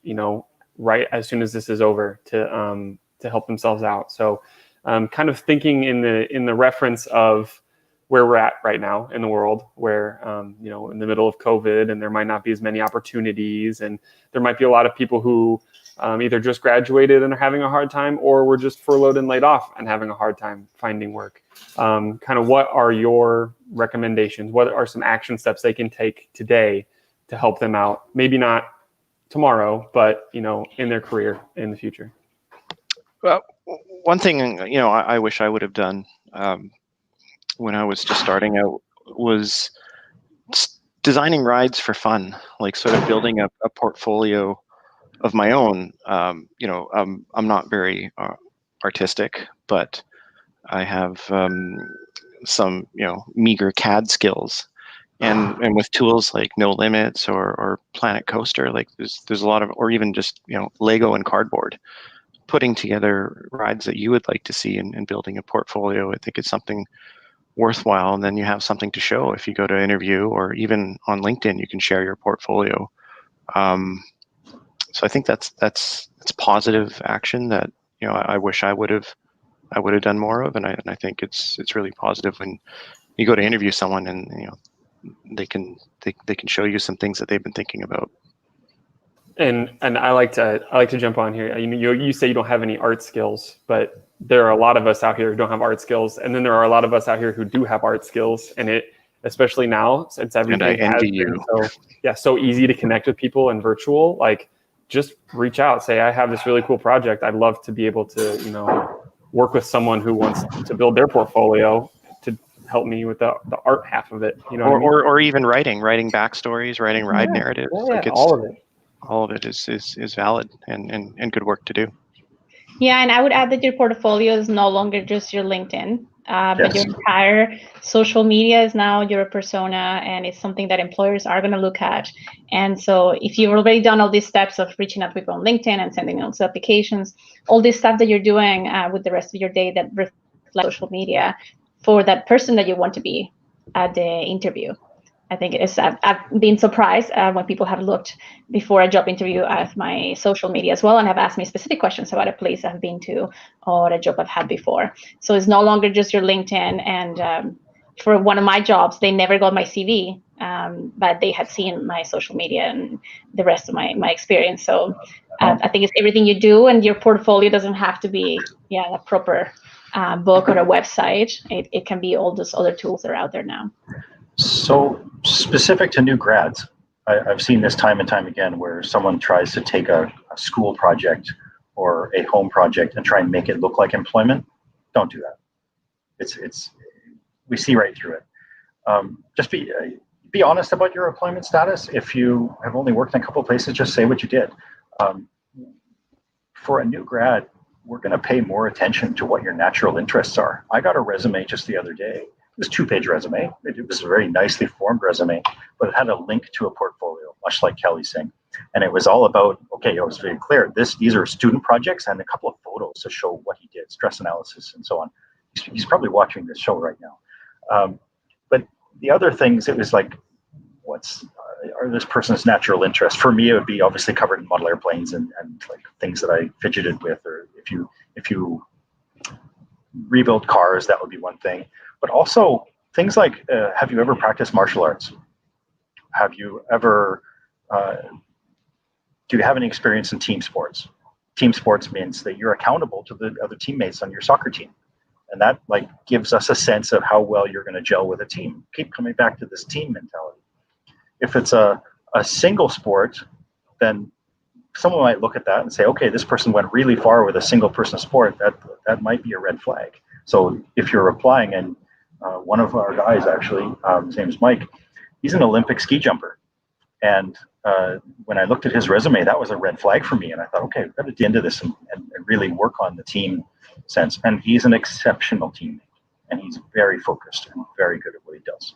right as soon as this is over to help themselves out. So, kind of thinking in the reference of where we're at right now in the world, where, in the middle of COVID, and there might not be as many opportunities, and there might be a lot of people who either just graduated and are having a hard time, or were just furloughed and laid off and having a hard time finding work. Kind of what are your recommendations? What are some action steps they can take today to help them out? Maybe not tomorrow, but, in their career in the future. Well, one thing, I wish I would have done when I was just starting out was designing rides for fun, like sort of building a portfolio of my own. I'm not very artistic, but I have some, meager CAD skills, and with tools like No Limits or Planet Coaster, like there's a lot of, or even just Lego and cardboard, putting together rides that you would like to see and building a portfolio. I think it's something worthwhile, and then you have something to show if you go to interview, or even on LinkedIn you can share your portfolio. So I think that's positive action that I wish I would have done more of, and I think it's really positive when you go to interview someone and they can show you some things that they've been thinking about. And I like to jump on here. You say you don't have any art skills, but there are a lot of us out here who don't have art skills, and then there are a lot of us out here who do have art skills. And it, especially now, since everything has been so easy to connect with people and virtual, like just reach out, say, I have this really cool project. I'd love to be able to work with someone who wants to build their portfolio to help me with the art half of it. Or even writing backstories, writing ride narratives. Yeah, like all of it. All of it is valid and good work to do. Yeah, and I would add that your portfolio is no longer just your LinkedIn, but your entire social media is now your persona, and it's something that employers are going to look at. And so if you've already done all these steps of reaching out to people on LinkedIn and sending out applications, all this stuff that you're doing with the rest of your day that reflects social media for that person that you want to be at the interview. I think it is. I've been surprised when people have looked before a job interview at my social media as well, and have asked me specific questions about a place I've been to or a job I've had before. So it's no longer just your LinkedIn. And for one of my jobs, they never got my CV, but they had seen my social media and the rest of my experience. So I think it's everything you do, and your portfolio doesn't have to be a proper book or a website. It can be all those other tools that are out there now. So specific to new grads, I've seen this time and time again where someone tries to take a school project or a home project and try and make it look like employment. Don't do that. We see right through it. Just be honest about your employment status. If you have only worked in a couple of places, just say what you did. For a new grad, we're going to pay more attention to what your natural interests are. I got a resume just the other day. It was a 2-page resume. It was a very nicely formed resume, but it had a link to a portfolio, much like Kelly's saying. And it was all about, okay, it was very clear. These are student projects and a couple of photos to show what he did, stress analysis and so on. He's probably watching this show right now. But the other things, it was like, are this person's natural interests? For me, it would be obviously covered in model airplanes and like things that I fidgeted with, or if you rebuild cars, that would be one thing. But also things like, have you ever practiced martial arts? Have you ever, do you have any experience in team sports? Team sports means that you're accountable to the other teammates on your soccer team. And that like gives us a sense of how well you're going to gel with a team. Keep coming back to this team mentality. If it's a single sport, then someone might look at that and say, okay, this person went really far with a single person sport. That might be a red flag. So if you're applying, and one of our guys actually, his name is Mike, he's an Olympic ski jumper. And when I looked at his resume, that was a red flag for me. And I thought, okay, I've got to get into this and really work on the team sense. And he's an exceptional teammate, and he's very focused and very good at what he does.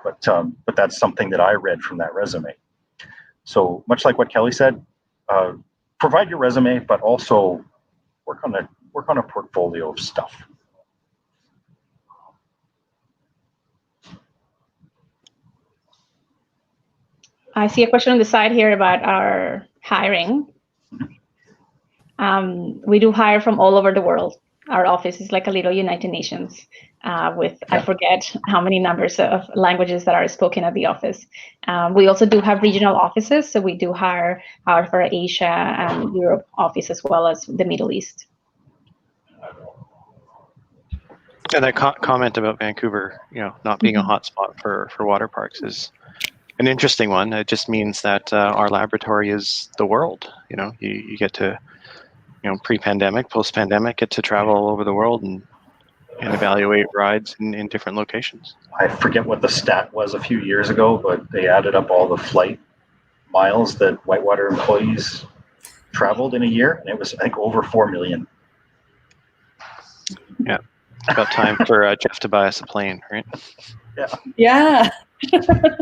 But that's something that I read from that resume. So much like what Kelly said, provide your resume, but also work on a portfolio of stuff. I see a question on the side here about our hiring. We do hire from all over the world. Our office is like a little United Nations with, I forget how many numbers of languages that are spoken at the office. We also do have regional offices, so we do hire for Asia and Europe office as well as the Middle East. And that comment about Vancouver, not being a hotspot for water parks is an interesting one. It just means that our laboratory is the world. You get to, pre-pandemic, post-pandemic, get to travel all over the world and evaluate rides in different locations. I forget what the stat was a few years ago, but they added up all the flight miles that WhiteWater employees traveled in a year, and it was, I think, over 4 million. Yeah, about time for Jeff to buy us a plane, right? Yeah. Yeah.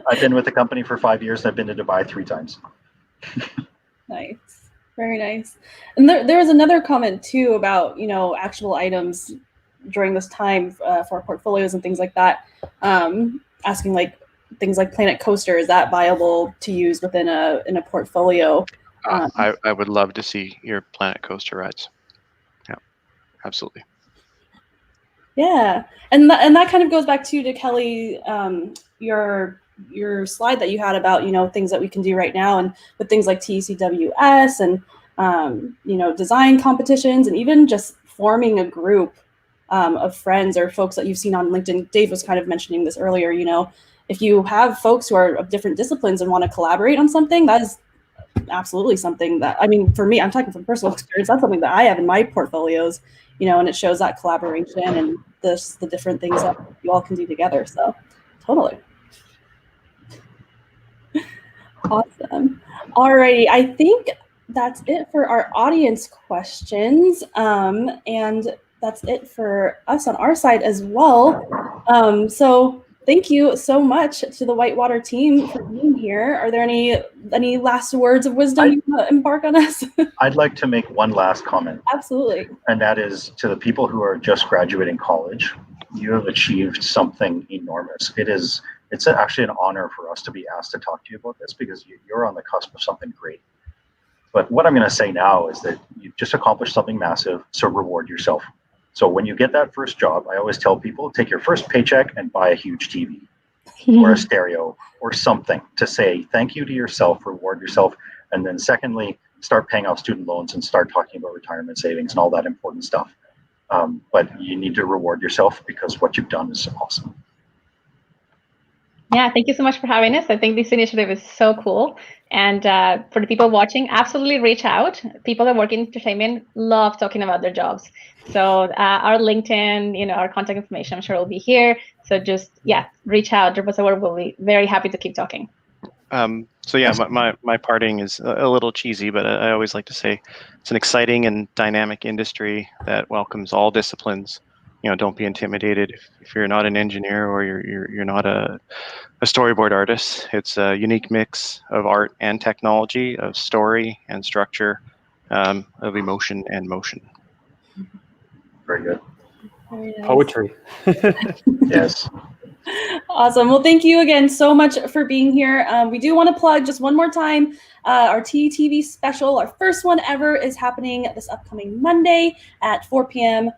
I've been with the company for 5 years, and I've been to Dubai 3 times. Nice. Very nice. And there was another comment too about, actual items during this time for portfolios and things like that. Asking like things like Planet Coaster, is that viable to use within a portfolio? I would love to see your Planet Coaster rides. Yeah, absolutely. Yeah, and that kind of goes back to Kelly, your slide that you had about things that we can do right now, and with things like TECWS and design competitions, and even just forming a group of friends or folks that you've seen on LinkedIn. Dave was kind of mentioning this earlier. If you have folks who are of different disciplines and want to collaborate on something, that is absolutely something that, for me, I'm talking from personal experience, that's something that I have in my portfolios, and it shows that collaboration and the different things that you all can do together. So totally. Awesome. Alrighty, I think that's it for our audience questions. And that's it for us on our side as well. So thank you so much to the WhiteWater team for being here. Are there any last words of wisdom you want to embark on us? I'd like to make one last comment. Absolutely. And that is to the people who are just graduating college. You have achieved something enormous. It's actually an honor for us to be asked to talk to you about this, because you're on the cusp of something great. But what I'm going to say now is that you've just accomplished something massive, so reward yourself. So when you get that first job, I always tell people, take your first paycheck and buy a huge TV or a stereo or something to say thank you to yourself, reward yourself. And then secondly, start paying off student loans and start talking about retirement savings and all that important stuff. But you need to reward yourself, because what you've done is awesome. Yeah, thank you so much for having us. I think this initiative is so cool. And for the people watching, absolutely reach out. People that work in entertainment love talking about their jobs. So our LinkedIn, our contact information, I'm sure will be here. So just, reach out. Drop us a word. We'll be very happy to keep talking. So yeah, my parting is a little cheesy, but I always like to say it's an exciting and dynamic industry that welcomes all disciplines. Don't be intimidated if you're not an engineer or you're not a storyboard artist. It's a unique mix of art and technology, of story and structure, of emotion and motion. Very good. Very nice. Poetry. Yes. Awesome. Well, thank you again so much for being here. We do want to plug just one more time. Our TTV special, our first one ever, is happening this upcoming Monday at 4 p.m.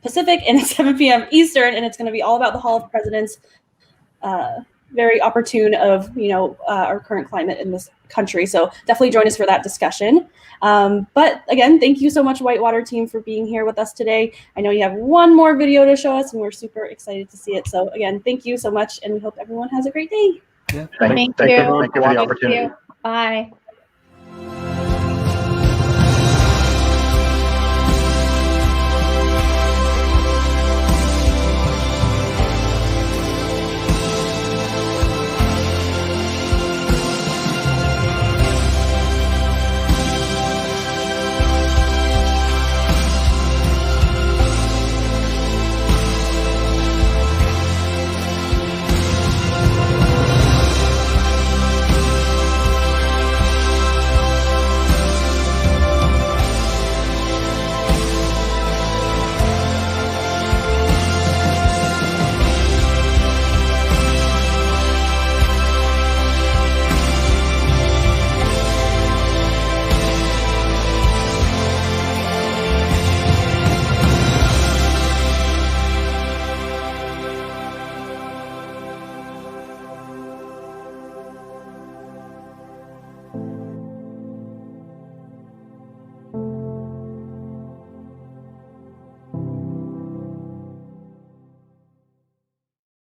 Pacific, and it's 7 p.m. Eastern, and it's going to be all about the Hall of Presidents. Very opportune of our current climate in this country. So definitely join us for that discussion. But again, thank you so much, WhiteWater team, for being here with us today. I know you have one more video to show us, and we're super excited to see it. So again, thank you so much, and we hope everyone has a great day. Yeah. Thank you for the opportunity. Bye.